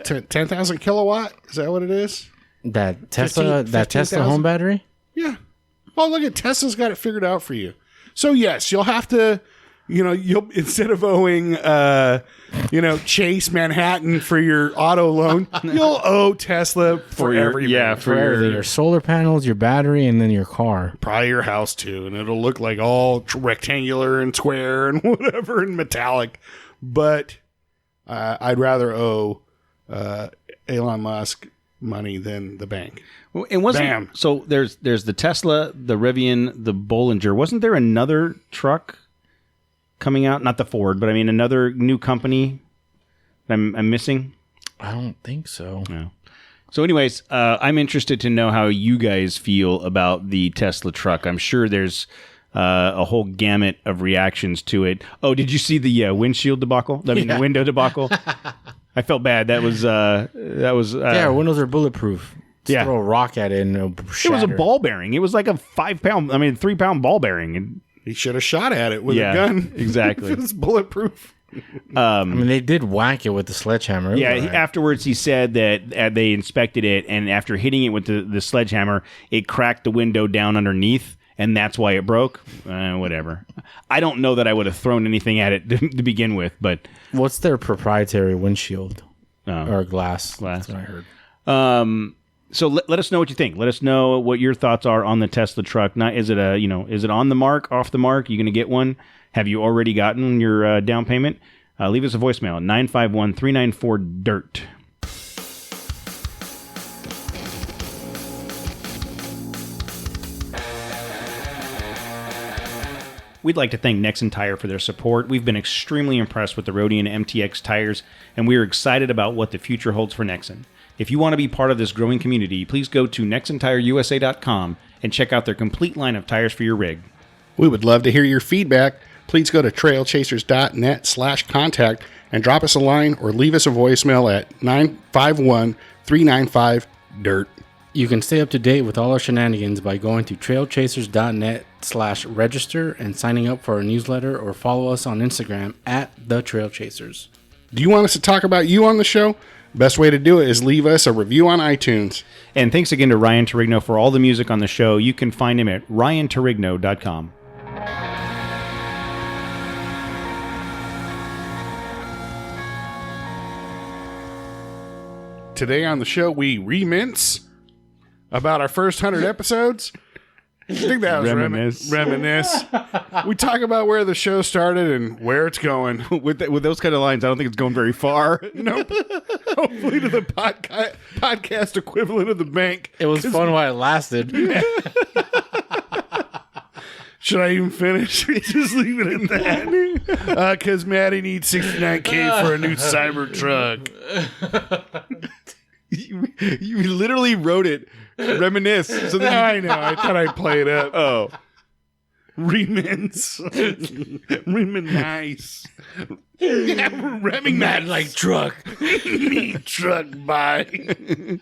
10,000 kilowatt? Is that what it is? That Tesla 15,000? home battery? Yeah. Well, look at Tesla's got it figured out for you. So yes, you'll have to, you'll instead of owing, Chase Manhattan for your auto loan, you'll owe Tesla for everything. for Your solar panels, your battery, and then your car. Probably your house too, and it'll look like all rectangular and square and whatever and metallic. But I'd rather owe Elon Musk money than the bank. Well, it wasn't. Bam. So there's the Tesla, the Rivian, the Bollinger. Wasn't there another truck coming out? Not the Ford, but I mean another new company I'm missing. I don't think so. No. So anyways, I'm interested to know how you guys feel about the Tesla truck. I'm sure there's a whole gamut of reactions to it. Oh, did you see the windshield debacle? The window debacle. I felt bad. That was Our windows are bulletproof. Just throw a rock at it and it'll shatter. It was a ball bearing. It was like a 3-pound ball bearing. And He should have shot at it with a gun. Exactly. If it's bulletproof. They did whack it with the sledgehammer. Afterwards he said that they inspected it, and after hitting it with the sledgehammer, it cracked the window down underneath, and that's why it broke. Whatever. I don't know that I would have thrown anything at it to begin with, but... What's their proprietary windshield? Or glass? Glass. That's what I heard. So let us know what you think. Let us know what your thoughts are on the Tesla truck. Is it on the mark, off the mark? You going to get one? Have you already gotten your down payment? Leave us a voicemail at 951-394-DIRT. We'd like to thank Nexen Tire for their support. We've been extremely impressed with the Rodian MTX tires, and we are excited about what the future holds for Nexen. If you want to be part of this growing community, please go to nexentireusa.com and check out their complete line of tires for your rig. We would love to hear your feedback. Please go to trailchasers.net/contact and drop us a line or leave us a voicemail at 951-395-DIRT. You can stay up to date with all our shenanigans by going to trailchasers.net/register and signing up for our newsletter, or follow us on Instagram at The Trail Chasers. Do you want us to talk about you on the show? Best way to do it is leave us a review on iTunes. And thanks again to Ryan Torigno for all the music on the show. You can find him at ryantorigno.com. Today on the show, we remince about our first 100 episodes. I think that was reminisce. We talk about where the show started and where it's going. With those kind of lines, I don't think it's going very far. Nope. Hopefully to the podcast equivalent of the bank. It was fun while it lasted. Should I even finish? Just leave it at that. Because Maddie needs $69K for a new Cybertruck. You literally wrote it. Reminisce. So I know. I thought I'd play it up. Oh. Remince. Reminisce. Yeah, reminisce. Mad like truck. Need truck by.